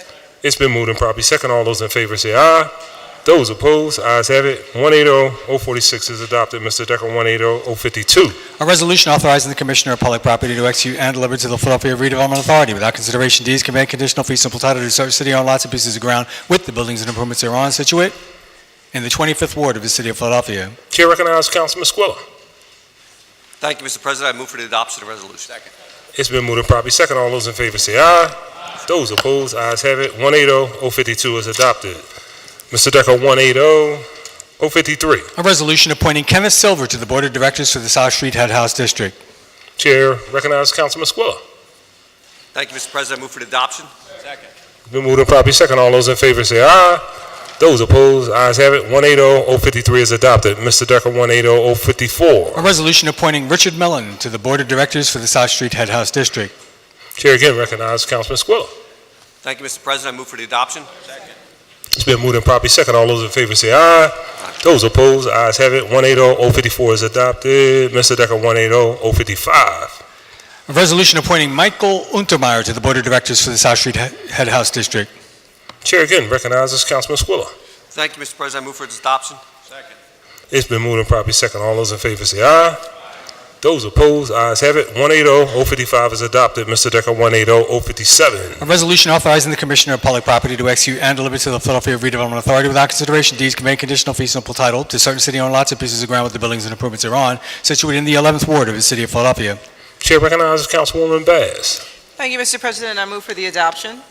It's been moved and properly second. All those in favor say aye. Those opposed, ayes have it. 180046 is adopted. Mr. Decker, 180052. A resolution authorizing the Commissioner of Public Property to execute and deliver to the Philadelphia Redevelopment Authority without consideration deeds conveying conditional fee simple title to certain city-owned lots and pieces of ground with the buildings and improvements thereon situate in the 25th Ward of the City of Philadelphia. Chair recognizes Councilman Squilla. Thank you, Mr. President. I move for the adoption of the resolution. Second. It's been moved and properly second. All those in favor say aye. Those opposed, ayes have it. 180052 is adopted. Mr. Decker, 180053. A resolution appointing Kenneth Silver to the Board of Directors for the South Street Head House District. Chair recognizes Councilman Squilla. Thank you, Mr. President. I move for the adoption. Second. Been moved and properly second. All those in favor say aye. Those opposed, ayes have it. 180-053 is adopted. Mr. Decker, 180-054. A resolution appointing Richard Mellon to the Board of Directors for the South Street Head House District. Chair again recognizes Councilman Squilla. Thank you, Mr. President. I move for the adoption. It's been moved and properly second. All those in favor say aye. Those opposed, ayes have it. 180-054 is adopted. Mr. Decker, 180-055. A resolution appointing Michael Untermeyer to the Board of Directors for the South Street Head House District. Chair again recognizes Councilman Squilla. Thank you, Mr. President. I move for its adoption. It's been moved and properly second. All those in favor say aye. Those opposed, ayes have it. 180-055 is adopted. Mr. Decker, 180-057. A resolution authorizing the Commissioner of Public Property to execute and deliver to the Philadelphia Redevelopment Authority without consideration deeds conveying conditional fee simple title to certain city-owned lots and pieces of ground with the buildings and improvements thereon, situated in the 11th Ward of the City of Philadelphia. Chair recognizes Councilwoman Bass. Thank you, Mr. President. I move for the adoption.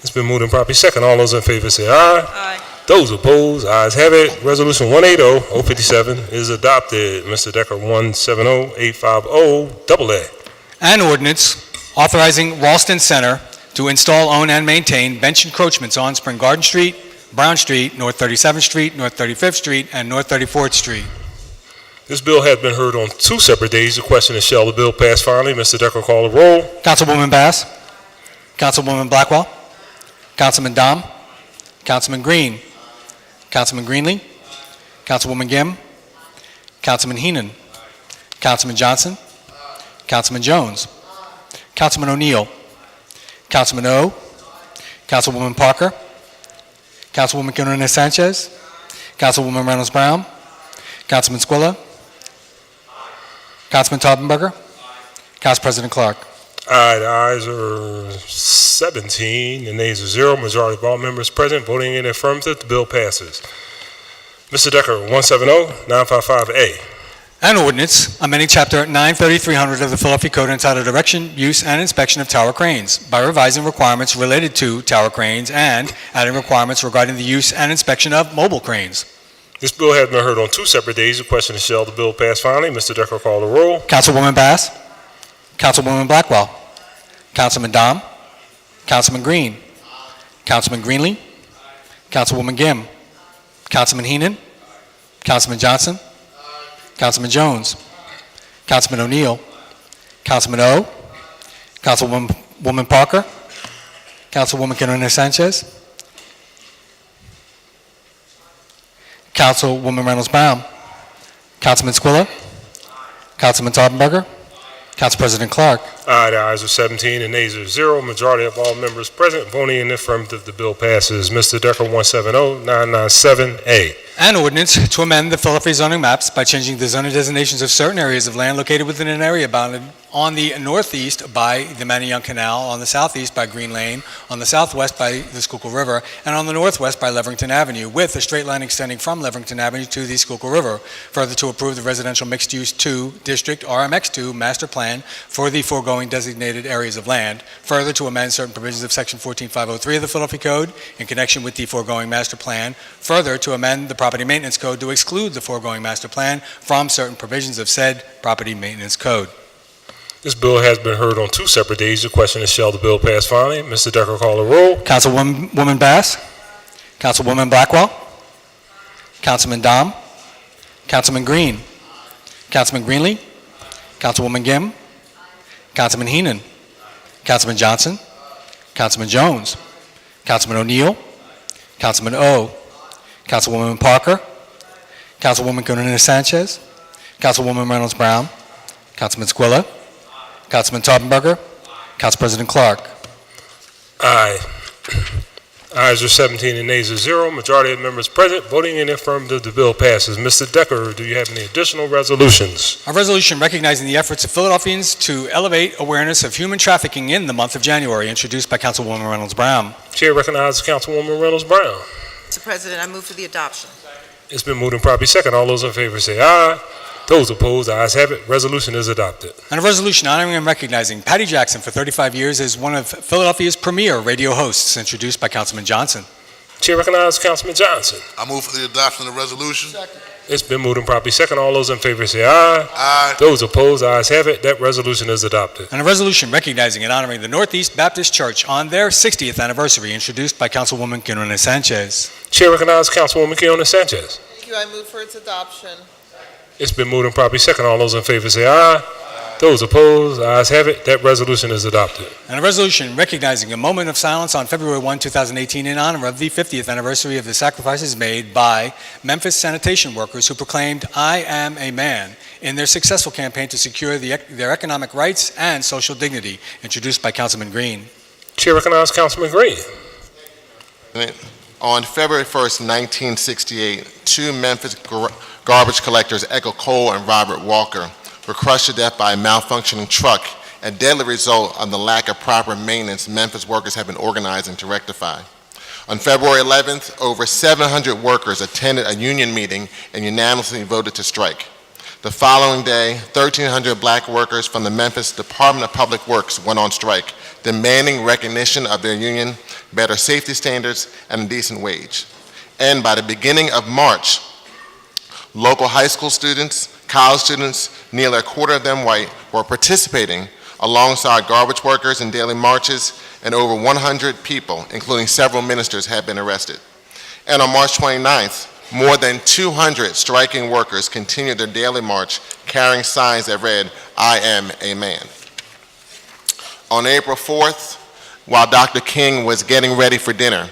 It's been moved and properly second. All those in favor say aye. Aye. Those opposed, ayes have it. Resolution 180-057 is adopted. Mr. Decker, 170-850, double A. An ordinance authorizing Ralston Center to install, own, and maintain bench encroachments on Spring Garden Street, Brown Street, North 37th Street, North 35th Street, and North 34th Street. This bill has been heard on 2 separate days. The question is, shall the bill pass finally? Mr. Decker, call the roll. Councilwoman Bass. Councilwoman Blackwell. Councilman Dom. Councilman Green. Councilman Greenlee. Councilwoman Gim. Councilman Heenan. Councilman Johnson. Councilman Jones. Councilman O'Neill. Councilman O. Councilwoman Parker. Councilwoman Quinones Sanchez. Councilwoman Reynolds Brown. Councilman Squilla. Councilman Taubenberger. Council President Clark. Aye, the ayes are 17, the nays are 0. Majority of all members present voting in the affirmative, the bill passes. Mr. Decker, 170-955A. An ordinance amending Chapter 93300 of the Philadelphia Code entitled Erection, Use, and Inspection of Tower Cranes by revising requirements related to tower cranes and adding requirements regarding the use and inspection of mobile cranes. This bill has been heard on 2 separate days. The question is, shall the bill pass finally? Mr. Decker, call the roll. Councilwoman Bass. Councilwoman Blackwell. Councilman Dom. Councilman Green. Councilman Greenlee. Councilwoman Gim. Councilman Heenan. Councilman Johnson. Councilman Jones. Councilman O'Neill. Councilman O. Councilwoman Parker. Councilwoman Quinones Sanchez. Councilwoman Reynolds Brown. Councilman Squilla. Councilman Taubenberger. Council President Clark. Aye, the ayes are 17, the nays are 0. Majority of all members present voting in the affirmative, the bill passes. Mr. Decker, 170-997A. An ordinance to amend the Philadelphia zoning maps by changing the zoning designations of certain areas of land located within an area bounded on the northeast by the Manayunk Canal, on the southeast by Green Lane, on the southwest by the Schuylkill River, and on the northwest by Leverington Avenue, with a straight line extending from Leverington Avenue to the Schuylkill River. Further, to approve the Residential Mixed Use 2 District RMX2 Master Plan for the foregoing designated areas of land. Further, to amend certain provisions of Section 14503 of the Philadelphia Code in connection with the foregoing master plan. Further, to amend the Property Maintenance Code to exclude the foregoing master plan from certain provisions of said Property Maintenance Code. This bill has been heard on 2 separate days. The question is, shall the bill pass finally? Mr. Decker, call the roll. Councilwoman Bass. Councilwoman Blackwell. Councilman Dom. Councilman Green. Councilman Greenlee. Councilwoman Gim. Councilman Heenan. Councilman Johnson. Councilman Jones. Councilman O'Neill. Councilman O. Councilwoman Parker. Councilwoman Quinones Sanchez. Councilwoman Reynolds Brown. Councilman Squilla. Councilman Taubenberger. Council President Clark. Aye. Ayes are 17 and nays are 0. Majority of members present voting in the affirmative, the bill passes. Mr. Decker, do you have any additional resolutions? A resolution recognizing the efforts of Philadelphians to elevate awareness of human trafficking in the month of January, introduced by Councilwoman Reynolds Brown. Chair recognizes Councilwoman Reynolds Brown. Mr. President, I move for the adoption. It's been moved and properly second. All those in favor say aye. Those opposed, ayes have it. Resolution is adopted. And a resolution honoring and recognizing Patty Jackson for 35 years as one of Philadelphia's premier radio hosts, introduced by Councilman Johnson. Chair recognizes Councilman Johnson. I move for the adoption of the resolution. Second. It's been moved and properly second. All those in favor say aye. Aye. Those opposed, ayes have it. That resolution is adopted. And a resolution recognizing and honoring the Northeast Baptist Church on their 60th anniversary, introduced by Councilwoman Quinones Sanchez. Chair recognizes Councilwoman Quinones Sanchez. Thank you. I move for its adoption. It's been moved and properly second. All those in favor say aye. Those opposed, ayes have it. That resolution is adopted. And a resolution recognizing a moment of silence on February 1, 2018 in honor of the 50th anniversary of the sacrifices made by Memphis sanitation workers who proclaimed "I am a man" in their successful campaign to secure their economic rights and social dignity, introduced by Councilman Green. Chair recognizes Councilman Green. On February 1st, 1968, two Memphis garbage collectors, Echo Cole and Robert Walker, were crushed to death by a malfunctioning truck, a deadly result of the lack of proper maintenance Memphis workers have been organizing to rectify. On February 11th, over 700 workers attended a union meeting and unanimously voted to strike. The following day, 1,300 black workers from the Memphis Department of Public Works went on strike, demanding recognition of their union, better safety standards, and a decent wage. And by the beginning of March, local high school students, college students, nearly a quarter of them white, were participating alongside garbage workers in daily marches, and over 100 people, including several ministers, have been arrested. And on March 29th, more than 200 striking workers continued their daily march carrying signs that read, "I am a man." On April 4th, while Dr. King was getting ready for dinner,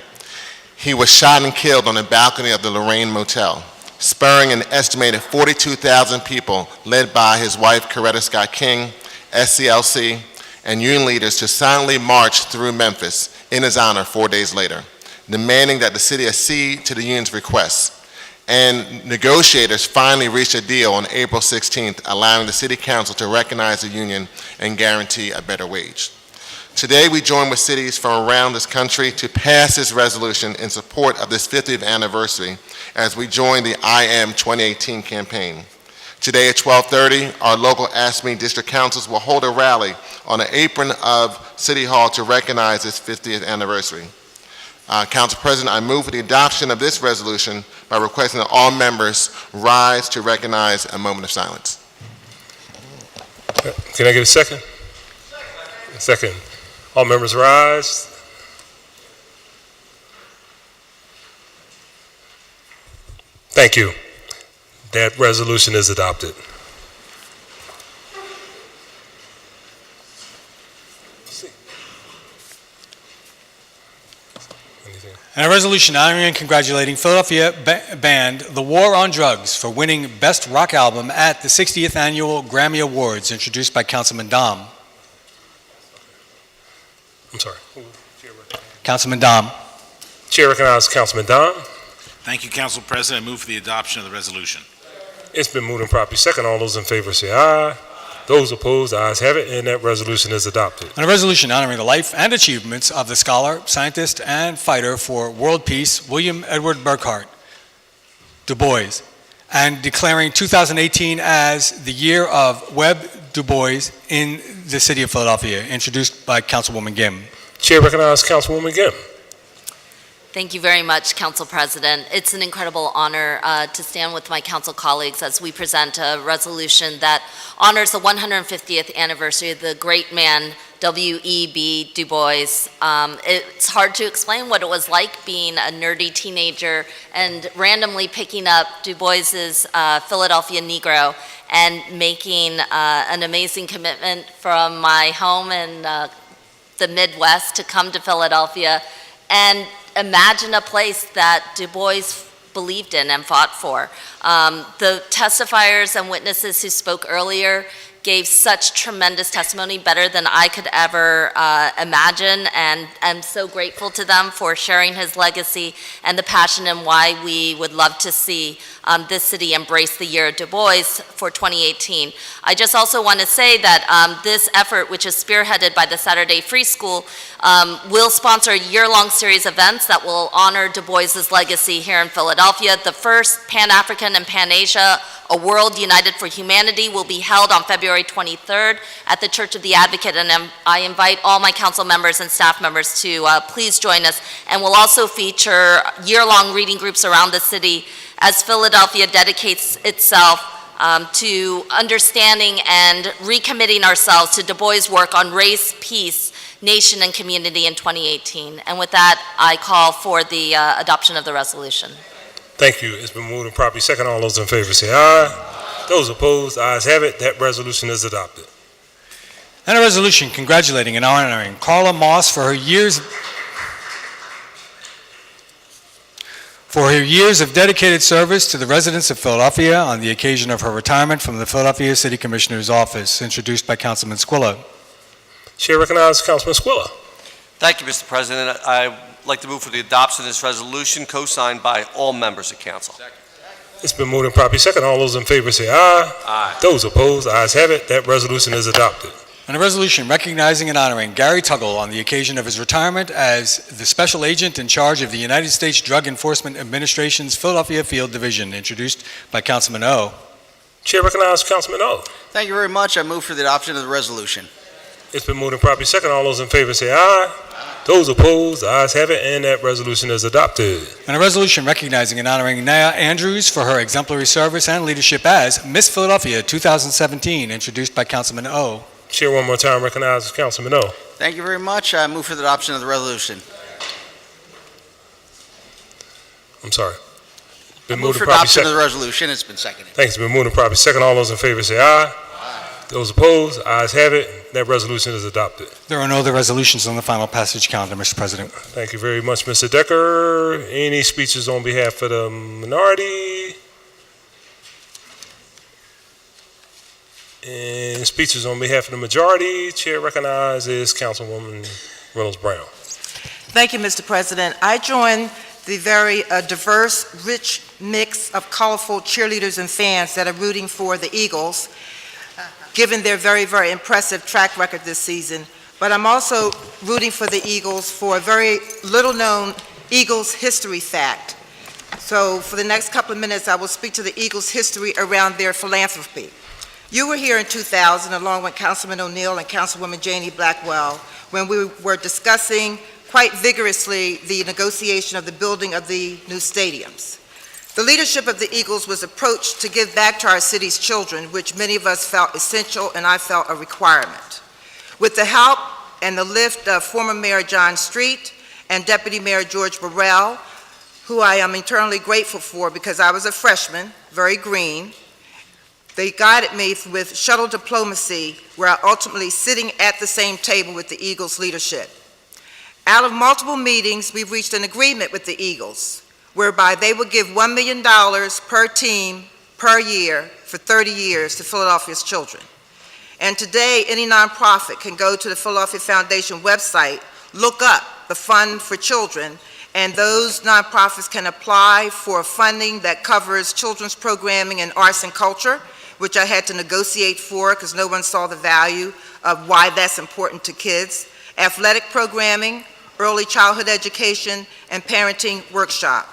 he was shot and killed on the balcony of the Lorraine Motel, spurring an estimated 42,000 people led by his wife, Coretta Scott King, SCLC, and union leaders to silently march through Memphis in his honor 4 days later, demanding that the city accede to the union's requests. And negotiators finally reached a deal on April 16th, allowing the city council to recognize the union and guarantee a better wage. Today, we join with cities from around this country to pass this resolution in support of this 50th anniversary as we join the I Am 2018 campaign. Today at 12:30, our local ASME district councils will hold a rally on the apron of City Hall to recognize this 50th anniversary. Council President, I move for the adoption of this resolution by requesting that all members rise to recognize a moment of silence. Can I get a second? Second. All members rise. Thank you. That resolution is adopted. And a resolution honoring and congratulating Philadelphia band The War on Drugs for winning Best Rock Album at the 60th Annual Grammy Awards, introduced by Councilman Dom. I'm sorry. Councilman Dom. Chair recognizes Councilman Dom. Thank you, Council President. I move for the adoption of the resolution. It's been moved and properly second. All those in favor say aye. Those opposed, ayes have it, and that resolution is adopted. And a resolution honoring the life and achievements of the scholar, scientist, and fighter for world peace, William Edward Burghardt Du Bois, and declaring 2018 as the year of Webb Du Bois in the city of Philadelphia, introduced by Councilwoman Gim. Chair recognizes Councilwoman Gim. Thank you very much, Council President. It's an incredible honor to stand with my council colleagues as we present a resolution that honors the 150th anniversary of the great man, W.E.B. Du Bois. It's hard to explain what it was like being a nerdy teenager and randomly picking up Du Bois's Philadelphia Negro and making an amazing commitment from my home in the Midwest to come to Philadelphia and imagine a place that Du Bois believed in and fought for. The testifiers and witnesses who spoke earlier gave such tremendous testimony, better than I could ever imagine, and I'm so grateful to them for sharing his legacy and the passion and why we would love to see this city embrace the year of Du Bois for 2018. I just also want to say that this effort, which is spearheaded by the Saturday Free School, will sponsor a year-long series of events that will honor Du Bois's legacy here in Philadelphia. The first Pan-African and Pan-Asia, A World United for Humanity, will be held on February February 23rd at the Church of the Advocate, and I invite all my council members and staff members to please join us. And we'll also feature year-long reading groups around the city as Philadelphia dedicates itself to understanding and recommitting ourselves to Du Bois' work on race, peace, nation, and community in 2018. And with that, I call for the adoption of the resolution. Thank you. It's been moved and properly second. All those in favor say aye. Those opposed, ayes have it. That resolution is adopted. And a resolution congratulating and honoring Carla Moss for her years of dedicated service to the residents of Philadelphia on the occasion of her retirement from the Philadelphia City Commissioner's office, introduced by Councilman Squilla. Chair recognizes Councilman Squilla. Thank you, Mr. President. I'd like to move for the adoption of this resolution, co-signed by all members of council. It's been moved and properly second. All those in favor say aye. Aye. Those opposed, ayes have it. That resolution is adopted. And a resolution recognizing and honoring Gary Tuggle on the occasion of his retirement as the Special Agent in charge of the United States Drug Enforcement Administration's Philadelphia Field Division, introduced by Councilman O. Chair recognizes Councilman O. Thank you very much. I move for the adoption of the resolution. It's been moved and properly second. All those in favor say aye. Those opposed, ayes have it, and that resolution is adopted. And a resolution recognizing and honoring Naya Andrews for her exemplary service and leadership as Miss Philadelphia 2017, introduced by Councilman O. Chair one more time recognizes Councilman O. Thank you very much. I move for the adoption of the resolution. I'm sorry. I move for adoption of the resolution. It's been seconded. Thanks. It's been moved and properly second. All those in favor say aye. Those opposed, ayes have it. That resolution is adopted. There are no other resolutions on the final passage calendar, Mr. President. Thank you very much, Mr. Decker. Any speeches on behalf of the minority? And speeches on behalf of the majority. Chair recognizes Councilwoman Reynolds Brown. Thank you, Mr. President. I join the very diverse, rich mix of colorful cheerleaders and fans that are rooting for the Eagles, given their very, very impressive track record this season. But I'm also rooting for the Eagles for a very little-known Eagles history fact. So for the next couple of minutes, I will speak to the Eagles' history around their philanthropy. You were here in 2000, along with Councilman O'Neill and Councilwoman Janie Blackwell, when we were discussing quite vigorously the negotiation of the building of the new stadiums. The leadership of the Eagles was approached to give back to our city's children, which many of us felt essential and I felt a requirement. With the help and the lift of former Mayor John Street and Deputy Mayor George Burrell, who I am eternally grateful for because I was a freshman, very green, they guided me with shuttle diplomacy, where I ultimately sitting at the same table with the Eagles leadership. Out of multiple meetings, we've reached an agreement with the Eagles, whereby they would give $1 million per team per year for 30 years to Philadelphia's children. And today, any nonprofit can go to the Philadelphia Foundation website, look up the Fund for Children, and those nonprofits can apply for funding that covers children's programming in arts and culture, which I had to negotiate for because no one saw the value of why that's important to kids, athletic programming, early childhood education, and parenting workshop.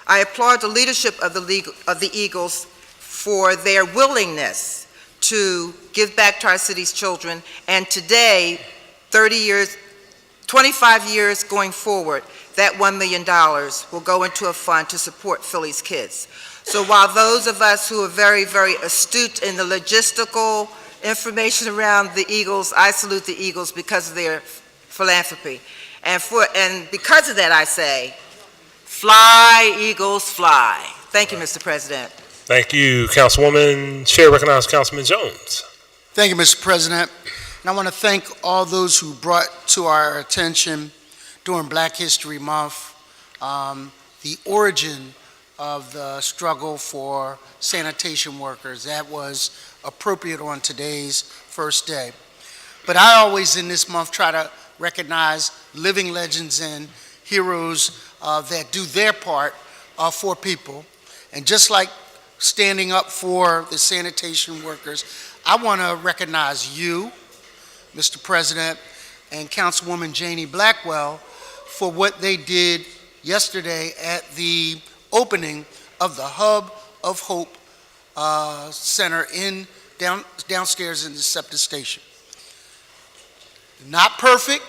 I applaud the leadership of the Eagles for their willingness to give back to our city's children, and today, 25 years going forward, that $1 million will go into a fund to support Philly's kids. So while those of us who are very, very astute in the logistical information around the Eagles, I salute the Eagles because of their philanthropy. And because of that, I say, fly, Eagles, fly. Thank you, Mr. President. Thank you, Councilwoman. Chair recognizes Councilman Jones. Thank you, Mr. President. And I want to thank all those who brought to our attention during Black History Month the origin of the struggle for sanitation workers. That was appropriate on today's first day. But I always in this month try to recognize living legends and heroes that do their part for people. And just like standing up for the sanitation workers, I want to recognize you, Mr. President, and Councilwoman Janie Blackwell for what they did yesterday at the opening of the Hub of Hope Center in downstairs in the septic station. Not perfect,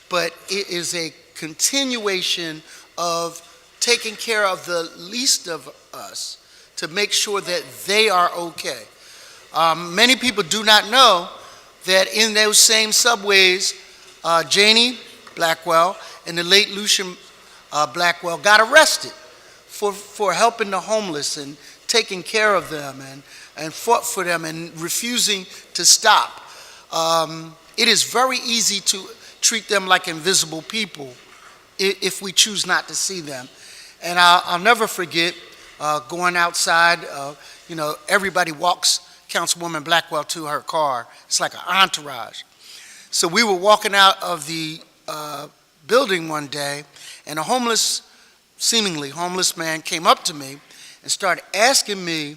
but it is a continuation of taking care of the least of us to make sure that they are okay. Many people do not know that in those same subways, Janie Blackwell and the late Lucian Blackwell got arrested for helping the homeless and taking care of them and fought for them and refusing to stop. It is very easy to treat them like invisible people if we choose not to see them. And I'll never forget going outside, everybody walks Councilwoman Blackwell to her car. It's like an entourage. So we were walking out of the building one day, and a seemingly homeless man came up to me and started asking me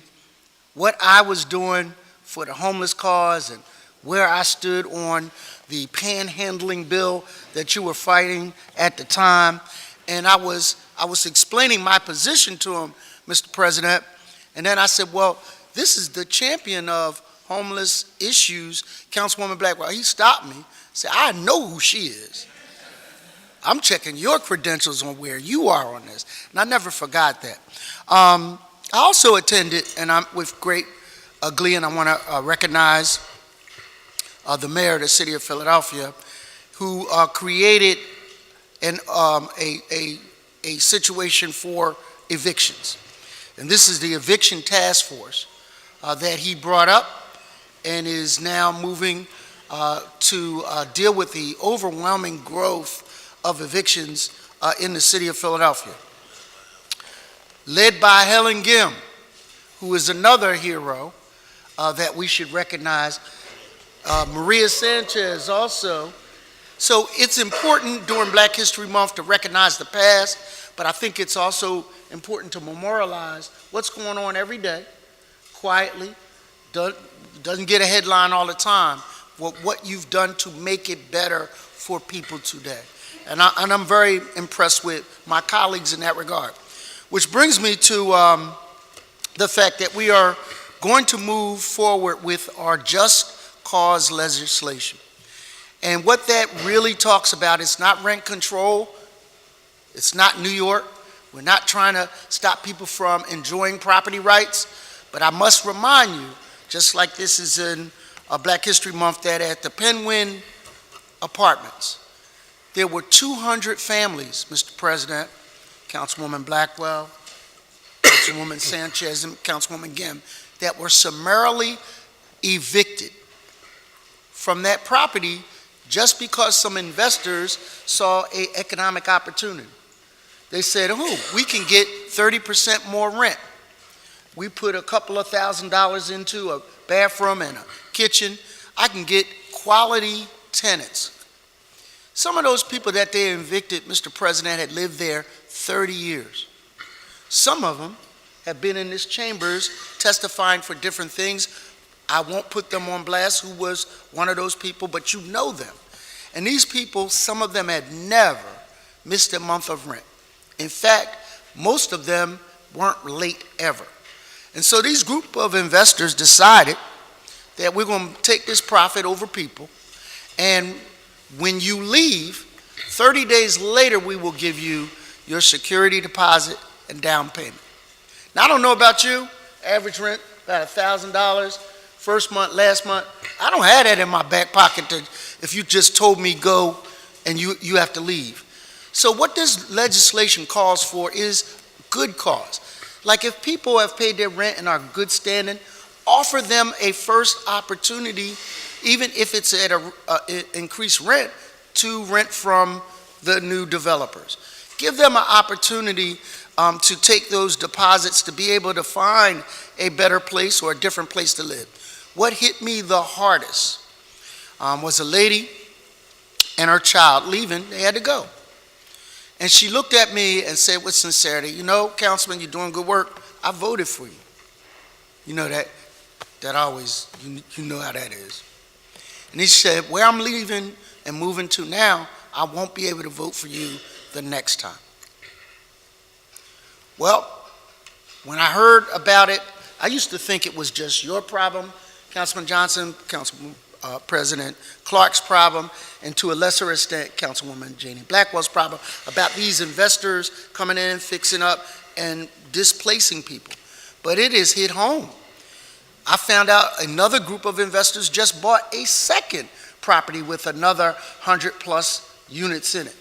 what I was doing for the homeless cause and where I stood on the panhandling bill that you were fighting at the time. And I was explaining my position to him, Mr. President, and then I said, well, this is the champion of homeless issues, Councilwoman Blackwell. He stopped me, said, I know who she is. I'm checking your credentials on where you are on this. And I never forgot that. I also attended, and I'm with great glee, and I want to recognize the mayor of the city of Philadelphia, who created a situation for evictions. And this is the eviction task force that he brought up and is now moving to deal with the overwhelming growth of evictions in the city of Philadelphia. Led by Helen Gim, who is another hero that we should recognize. Maria Sanchez also. So it's important during Black History Month to recognize the past, but I think it's also important to memorialize what's going on every day, quietly, doesn't get a headline all the time, what you've done to make it better for people today. And I'm very impressed with my colleagues in that regard. Which brings me to the fact that we are going to move forward with our just cause legislation. And what that really talks about is not rent control. It's not New York. We're not trying to stop people from enjoying property rights. But I must remind you, just like this is in Black History Month, that at the Penguin Apartments, there were 200 families, Mr. President, Councilwoman Blackwell, Councilwoman Sanchez, and Councilwoman Gim, that were summarily evicted from that property just because some investors saw an economic opportunity. They said, we can get 30% more rent. We put a couple of $1,000s into a bathroom and a kitchen. I can get quality tenants. Some of those people that they evicted, Mr. President, had lived there 30 years. Some of them have been in this chambers testifying for different things. I won't put them on blast who was one of those people, but you know them. And these people, some of them had never missed a month of rent. In fact, most of them weren't late ever. And so these group of investors decided that we're going to take this profit over people, and when you leave, 30 days later, we will give you your security deposit and down payment. Now, I don't know about you, average rent about $1,000, first month, last month. I don't have that in my back pocket if you just told me go and you have to leave. So what this legislation calls for is good cause. Like if people have paid their rent and are good standing, offer them a first opportunity, even if it's at increased rent, to rent from the new developers. Give them an opportunity to take those deposits to be able to find a better place or a different place to live. What hit me the hardest was a lady and her child leaving. They had to go. And she looked at me and said with sincerity, you know, Councilman, you're doing good work. I voted for you. You know that always, you know how that is. And he said, where I'm leaving and moving to now, I won't be able to vote for you the next time. Well, when I heard about it, I used to think it was just your problem Councilman Johnson, President Clark's problem, and to a lesser extent, Councilwoman Janie Blackwell's problem about these investors coming in, fixing up, and displacing people. But it is hit home. I found out another group of investors just bought a second property with another 100+ units in it.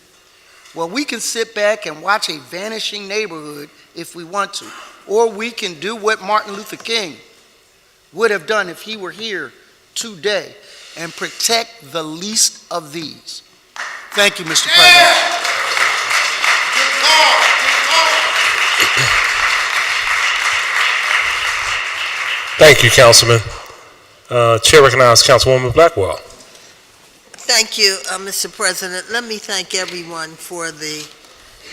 Well, we can sit back and watch a vanishing neighborhood if we want to, or we can do what Martin Luther King would have done if he were here today and protect the least of these. Thank you, Mr. President. Thank you, Councilman. Chair recognizes Councilwoman Blackwell. Thank you, Mr. President. Let me thank everyone for the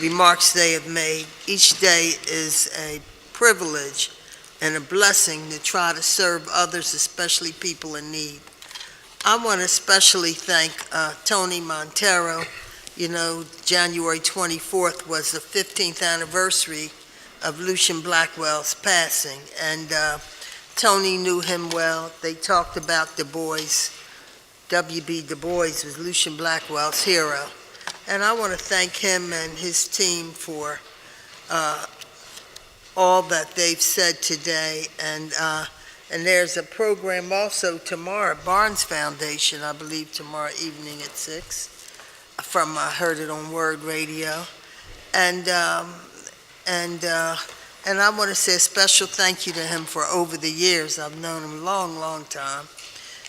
remarks they have made. Each day is a privilege and a blessing to try to serve others, especially people in need. I want to especially thank Tony Montero. You know, January 24th was the 15th anniversary of Lucian Blackwell's passing, and Tony knew him well. They talked about Du Bois. W.B. Du Bois was Lucian Blackwell's hero. And I want to thank him and his team for all that they've said today. And there's a program also tomorrow, Barnes Foundation, I believe tomorrow evening at 6, I heard it on Word Radio. And I want to say a special thank you to him for over the years. I've known him a long, long time.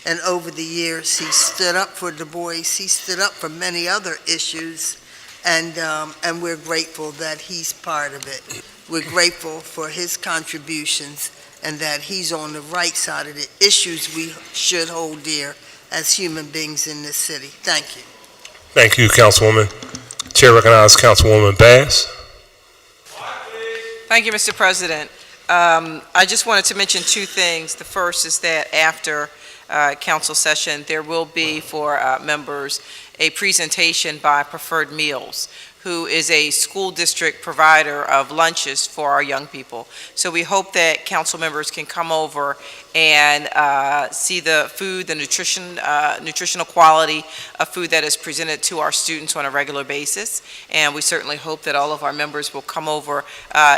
And over the years, he stood up for Du Bois. He stood up for many other issues. And we're grateful that he's part of it. We're grateful for his contributions and that he's on the right side of the issues we should hold dear as human beings in this city. Thank you. Thank you, Councilwoman. Chair recognizes Councilwoman Bass. Thank you, Mr. President. I just wanted to mention two things. The first is that after council session, there will be for members a presentation by Preferred Meals, who is a school district provider of lunches for our young people. So we hope that council members can come over and see the food, the nutritional quality of food that is presented to our students on a regular basis. And we certainly hope that all of our members will come over,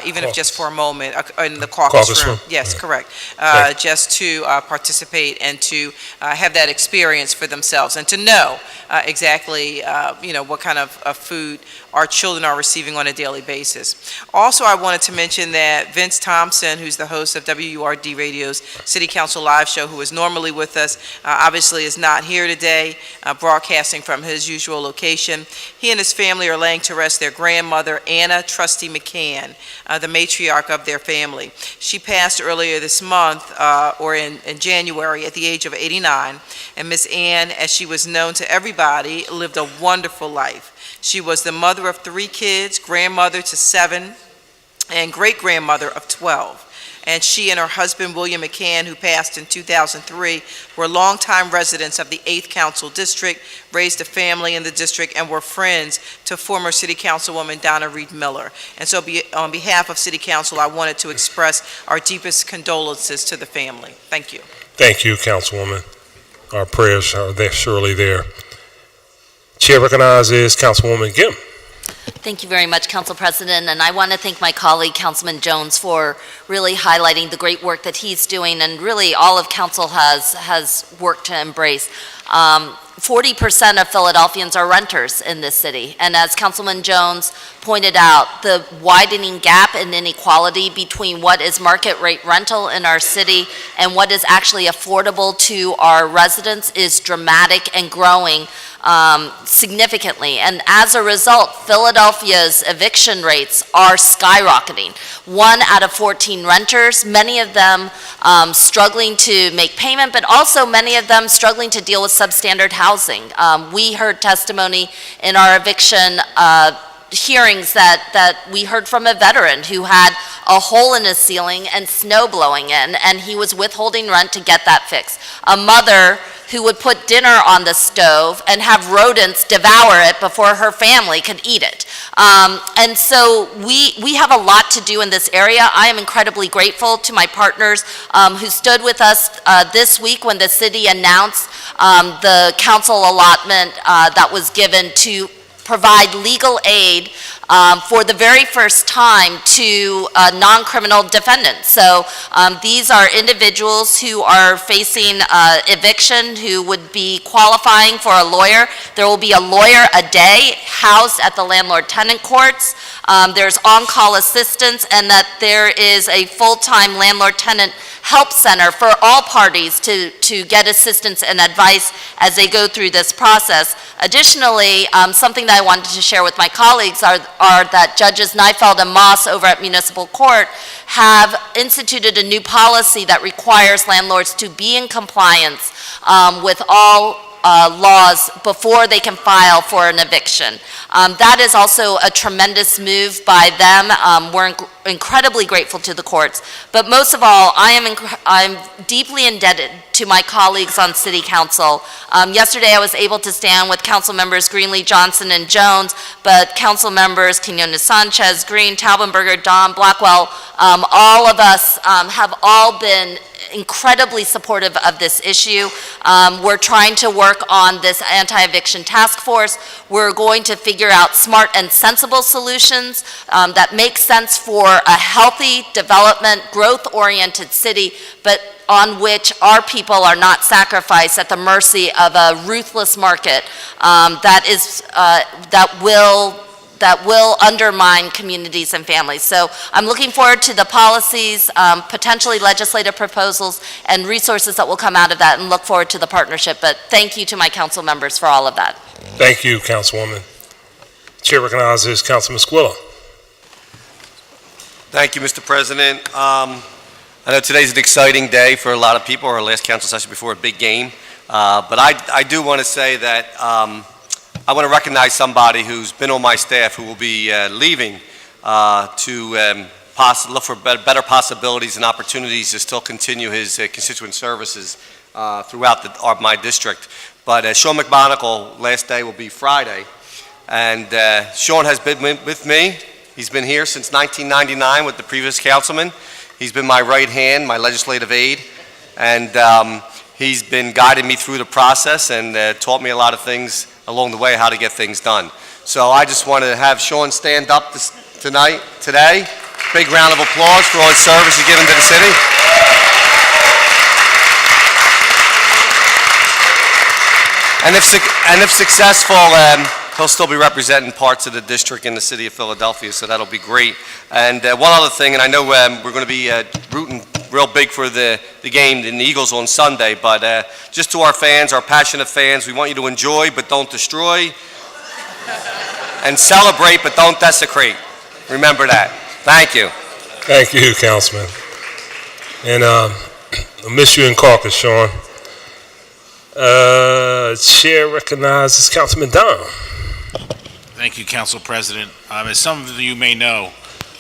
even if just for a moment, in the caucus room. Yes, correct. Just to participate and to have that experience for themselves and to know exactly, what kind of food our children are receiving on a daily basis. Also, I wanted to mention that Vince Thompson, who's the host of WURD Radio's City Council Live Show, who is normally with us, obviously is not here today, broadcasting from his usual location. He and his family are laying to rest their grandmother, Anna Trusty McCann, the matriarch of their family. She passed earlier this month, or in January, at the age of 89, and Miss Ann, as she was known to everybody, lived a wonderful life. She was the mother of 3 kids, grandmother to 7, and great-grandmother of 12. And she and her husband, William McCann, who passed in 2003, were longtime residents of the 8th Council District, raised a family in the district, and were friends to former City Councilwoman Donna Reed Miller. And so on behalf of City Council, I wanted to express our deepest condolences to the family. Thank you. Thank you, Councilwoman. Our prayers are there, surely there. Chair recognizes Councilwoman Gimm. Thank you very much, Council President, and I want to thank my colleague, Councilman Jones, for really highlighting the great work that he's doing, and really all of Council has worked to embrace. 40% of Philadelphians are renters in this city, and as Councilman Jones pointed out, the widening gap in inequality between what is market rate rental in our city and what is actually affordable to our residents is dramatic and growing significantly. And as a result, Philadelphia's eviction rates are skyrocketing. 1 out of 14 renters, many of them struggling to make payment, but also many of them struggling to deal with substandard housing. We heard testimony in our eviction hearings that we heard from a veteran who had a hole in his ceiling and snow blowing in, and he was withholding rent to get that fixed. A mother who would put dinner on the stove and have rodents devour it before her family could eat it. And so we have a lot to do in this area. I am incredibly grateful to my partners who stood with us this week when the city announced the council allotment that was given to provide legal aid for the very first time to non-criminal defendants. So these are individuals who are facing eviction, who would be qualifying for a lawyer. There will be a lawyer a day housed at the landlord-tenant courts. There's on-call assistance, and that there is a full-time landlord-tenant help center for all parties to get assistance and advice as they go through this process. Additionally, something that I wanted to share with my colleagues are that Judges Neifeld and Moss over at Municipal Court have instituted a new policy that requires landlords to be in compliance with all laws before they can file for an eviction. That is also a tremendous move by them. We're incredibly grateful to the courts. But most of all, I'm deeply indebted to my colleagues on City Council. Yesterday I was able to stand with Council members Greenlee, Johnson, and Jones, but Council members Quinones Sanchez, Green, Taubenberger, Don, Blackwell, all of us have all been incredibly supportive of this issue. We're trying to work on this anti-eviction task force. We're going to figure out smart and sensible solutions that make sense for a healthy development, growth-oriented city, but on which our people are not sacrificed at the mercy of a ruthless market that will undermine communities and families. So I'm looking forward to the policies, potentially legislative proposals, and resources that will come out of that, and look forward to the partnership. But thank you to my council members for all of that. Thank you, Councilwoman. Chair recognizes Councilman Squilla. Thank you, Mr. President. I know today's an exciting day for a lot of people, our last council session before a big game. But I do want to say that I want to recognize somebody who's been on my staff who will be leaving to look for better possibilities and opportunities to still continue his constituent services throughout my district. But Sean McMonagle, last day will be Friday. And Sean has been with me. He's been here since 1999 with the previous councilman. He's been my right hand, my legislative aide. And he's been guiding me through the process and taught me a lot of things along the way, how to get things done. So I just want to have Sean stand up today. Big round of applause for all his service he's given to the city. And if successful, he'll still be representing parts of the district in the city of Philadelphia, so that'll be great. And one other thing, and I know we're going to be rooting real big for the game in the Eagles on Sunday, but just to our fans, our passionate fans, we want you to enjoy but don't destroy, and celebrate but don't desecrate. Remember that. Thank you. Thank you, Councilman. And I'll miss you in caucus, Sean. Chair recognizes Councilman Don. Thank you, Council President. As some of you may know,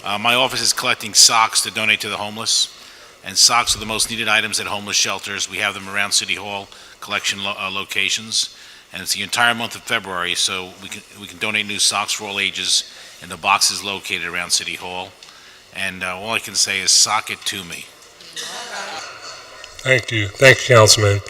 my office is collecting socks to donate to the homeless, and socks are the most needed items at homeless shelters. We have them around City Hall collection locations, and it's the entire month of February, so we can donate new socks for all ages in the boxes located around City Hall. And all I can say is sock it to me. Thank you, Councilman.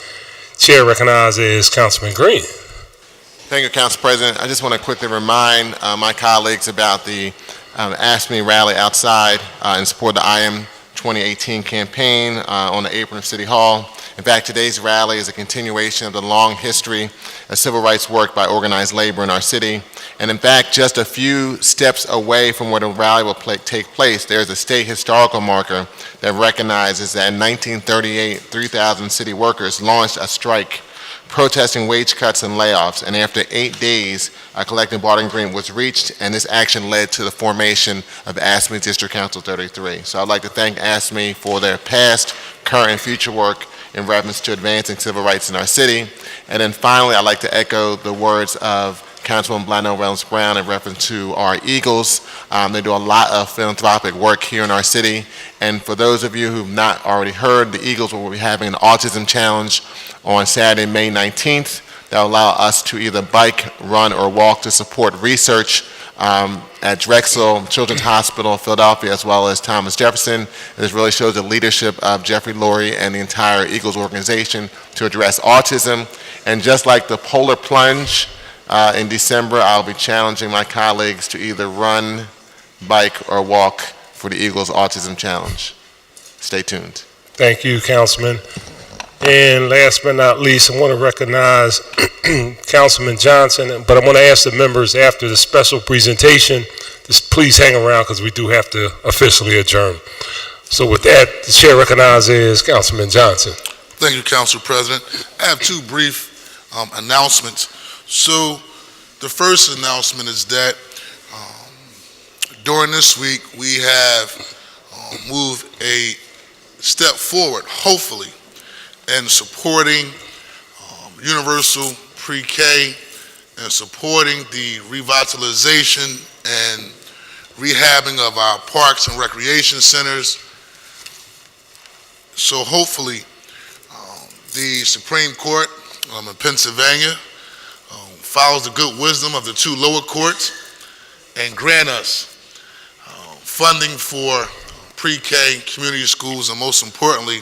Chair recognizes Councilman Green. Thank you, Council President. I just want to quickly remind my colleagues about the Ask Me rally outside in support of the IM 2018 campaign on the apron of City Hall. In fact, today's rally is a continuation of the long history of civil rights work by organized labor in our city. And in fact, just a few steps away from where the rally will take place, there's a state historical marker that recognizes that in 1938, 3,000 city workers launched a strike protesting wage cuts and layoffs, and after 8 days, a collective bargaining agreement was reached, and this action led to the formation of ASME District Council 33. So I'd like to thank ASME for their past, current, and future work in reference to advancing civil rights in our city. And then finally, I'd like to echo the words of Councilwoman Blondell, Reynolds Brown in reference to our Eagles. They do a lot of philanthropic work here in our city. And for those of you who've not already heard, the Eagles will be having an autism challenge on Saturday, May 19th. That will allow us to either bike, run, or walk to support research at Drexel Children's Hospital in Philadelphia, as well as Thomas Jefferson. This really shows the leadership of Jeffrey Lurie and the entire Eagles organization to address autism. And just like the Polar Plunge in December, I'll be challenging my colleagues to either run, bike, or walk for the Eagles Autism Challenge. Stay tuned. Thank you, Councilman. And last but not least, I want to recognize Councilman Johnson, but I want to ask the members after the special presentation, just please hang around because we do have to officially adjourn. So with that, the chair recognizes Councilman Johnson. Thank you, Council President. I have two brief announcements. So the first announcement is that during this week, we have moved a step forward, hopefully, in supporting universal pre-K and supporting the revitalization and rehabbing of our parks and recreation centers. So hopefully, the Supreme Court in Pennsylvania follows the good wisdom of the two lower courts and grant us funding for pre-K community schools, and most importantly,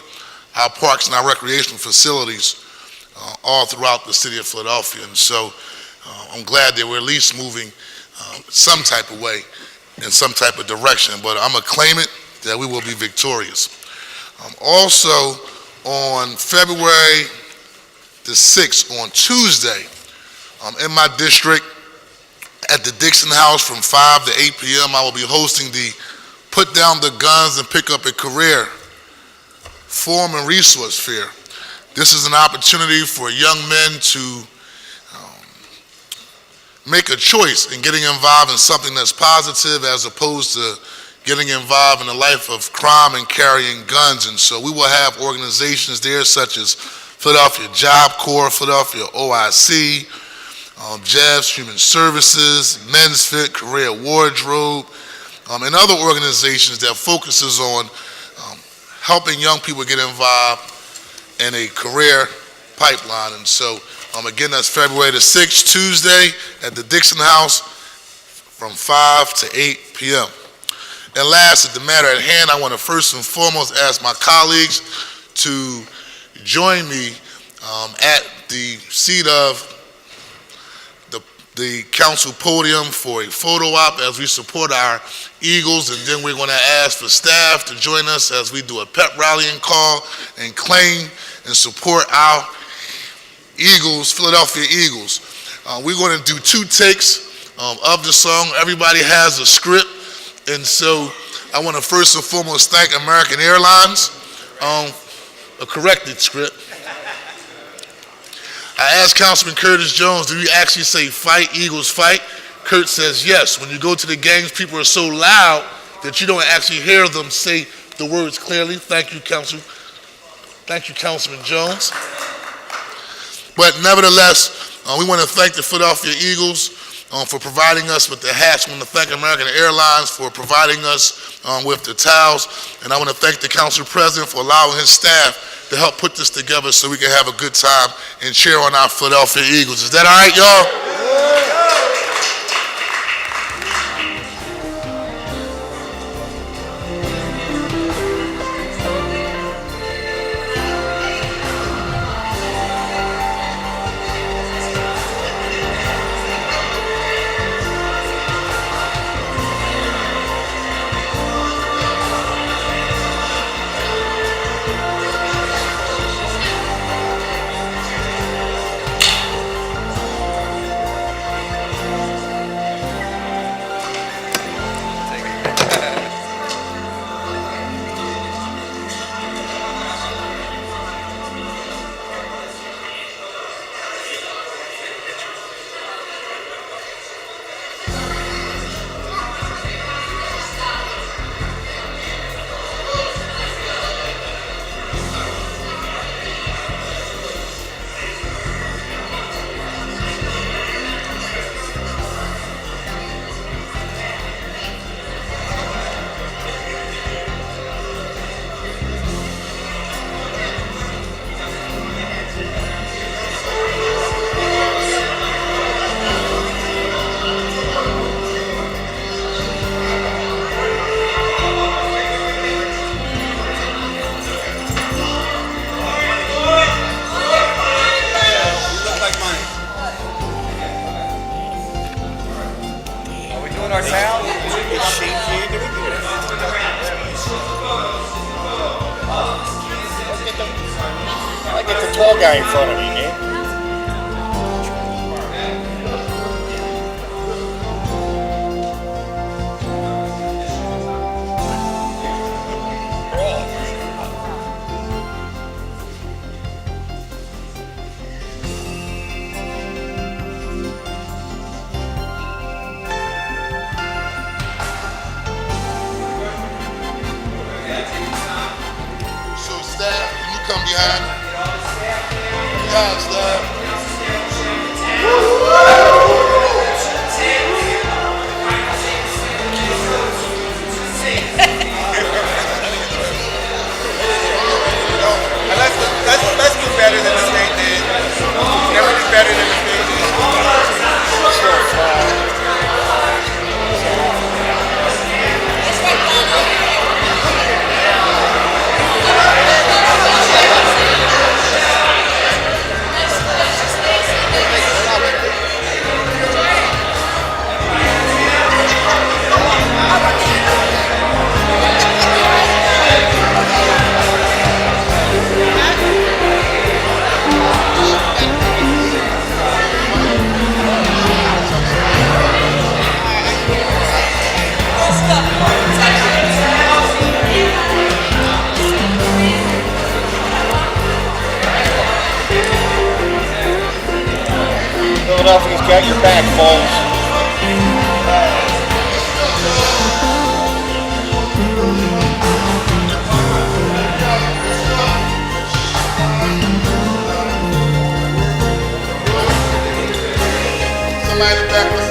our parks and our recreational facilities all throughout the city of Philadelphia. And so I'm glad that we're at least moving some type of way in some type of direction, but I'm going to claim it that we will be victorious. Also, on February the 6th, on Tuesday, in my district at the Dixon House from 5 to 8 p.m., I will be hosting the Put Down the Guns and Pick Up a Career Forum and Resource Fair. This is an opportunity for young men to make a choice in getting involved in something that's positive as opposed to getting involved in the life of crime and carrying guns. And so we will have organizations there such as Philadelphia Job Corps, Philadelphia OIC, Jeffs Human Services, Men's Fit, Career Wardrobe, and other organizations that focuses on helping young people get involved in a career pipeline. And so, again, that's February the 6th, Tuesday, at the Dixon House from 5 to 8 p.m. And last, at the matter at hand, I want to first and foremost ask my colleagues to join me at the seat of the council podium for a photo op as we support our Eagles, and then we're going to ask for staff to join us as we do a pep rallying call and claim and support our Eagles, Philadelphia Eagles. We're going to do 2 takes of the song. Everybody has a script, and so I want to first and foremost thank American Airlines, a corrected script. I asked Councilman Curtis Jones, do you actually say fight, Eagles fight? Kurt says yes. When you go to the games, people are so loud that you don't actually hear them say the words clearly. Thank you, Councilman Jones. But nevertheless, we want to thank the Philadelphia Eagles for providing us with the hats. We want to thank American Airlines for providing us with the towels. And I want to thank the Council President for allowing his staff to help put this together so we can have a good time and cheer on our Philadelphia Eagles. Is that all right, y'all? doing our town. It's shaky. I get the tall guy in front of me, man. So staff, can you come behind? Yeah, staff. Let's do better than the state did. Never do better than the state did. Philadelphia's got your back, folks. Somebody back with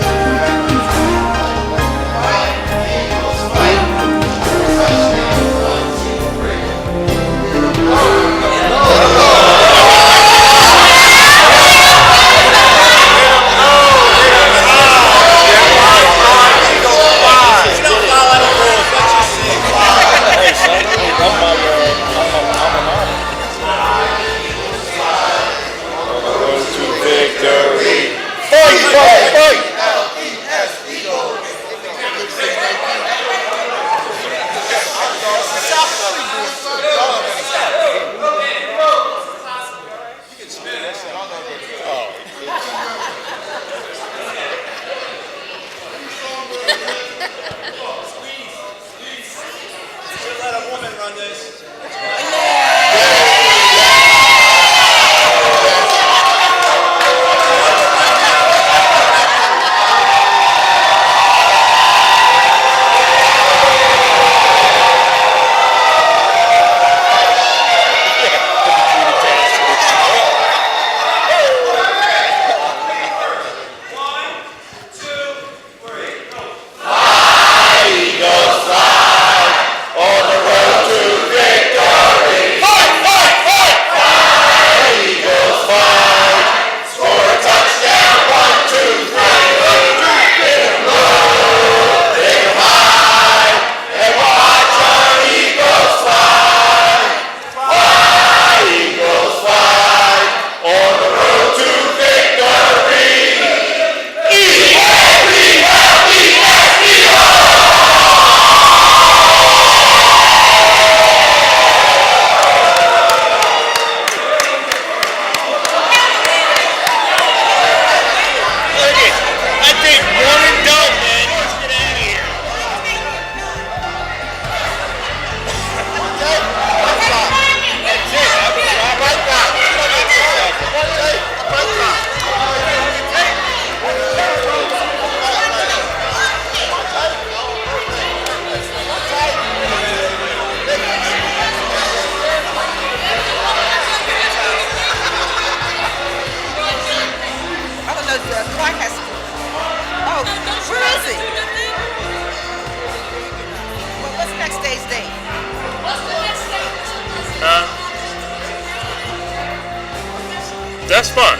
That's fine,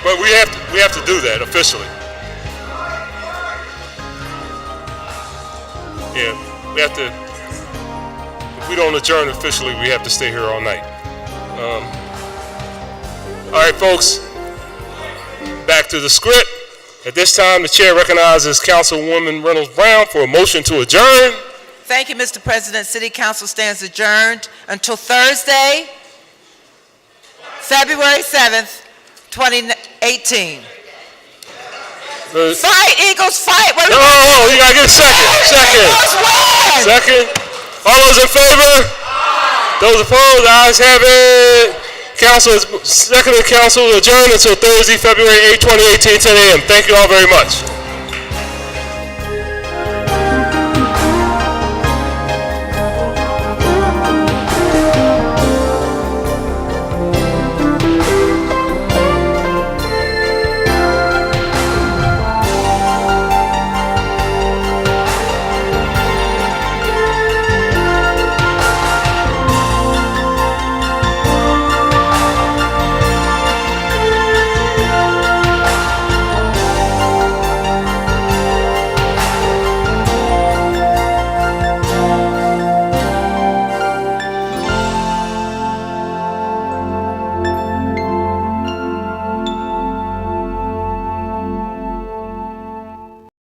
but we have to do that officially. Yeah, we have to. If we don't adjourn officially, we have to stay here all night. All right, folks. Back to the script. At this time, the chair recognizes Councilwoman Reynolds Brown for a motion to adjourn. Thank you, Mr. President. City Council stands adjourned until Thursday, February 7th, 2018. Fight, Eagles, fight! No, you gotta get a second. Second. All those in favor? Those opposed? The ayes have it. Council is second. Council adjourned until Thursday, February 8, 2018, 10 a.m. Thank you all very much.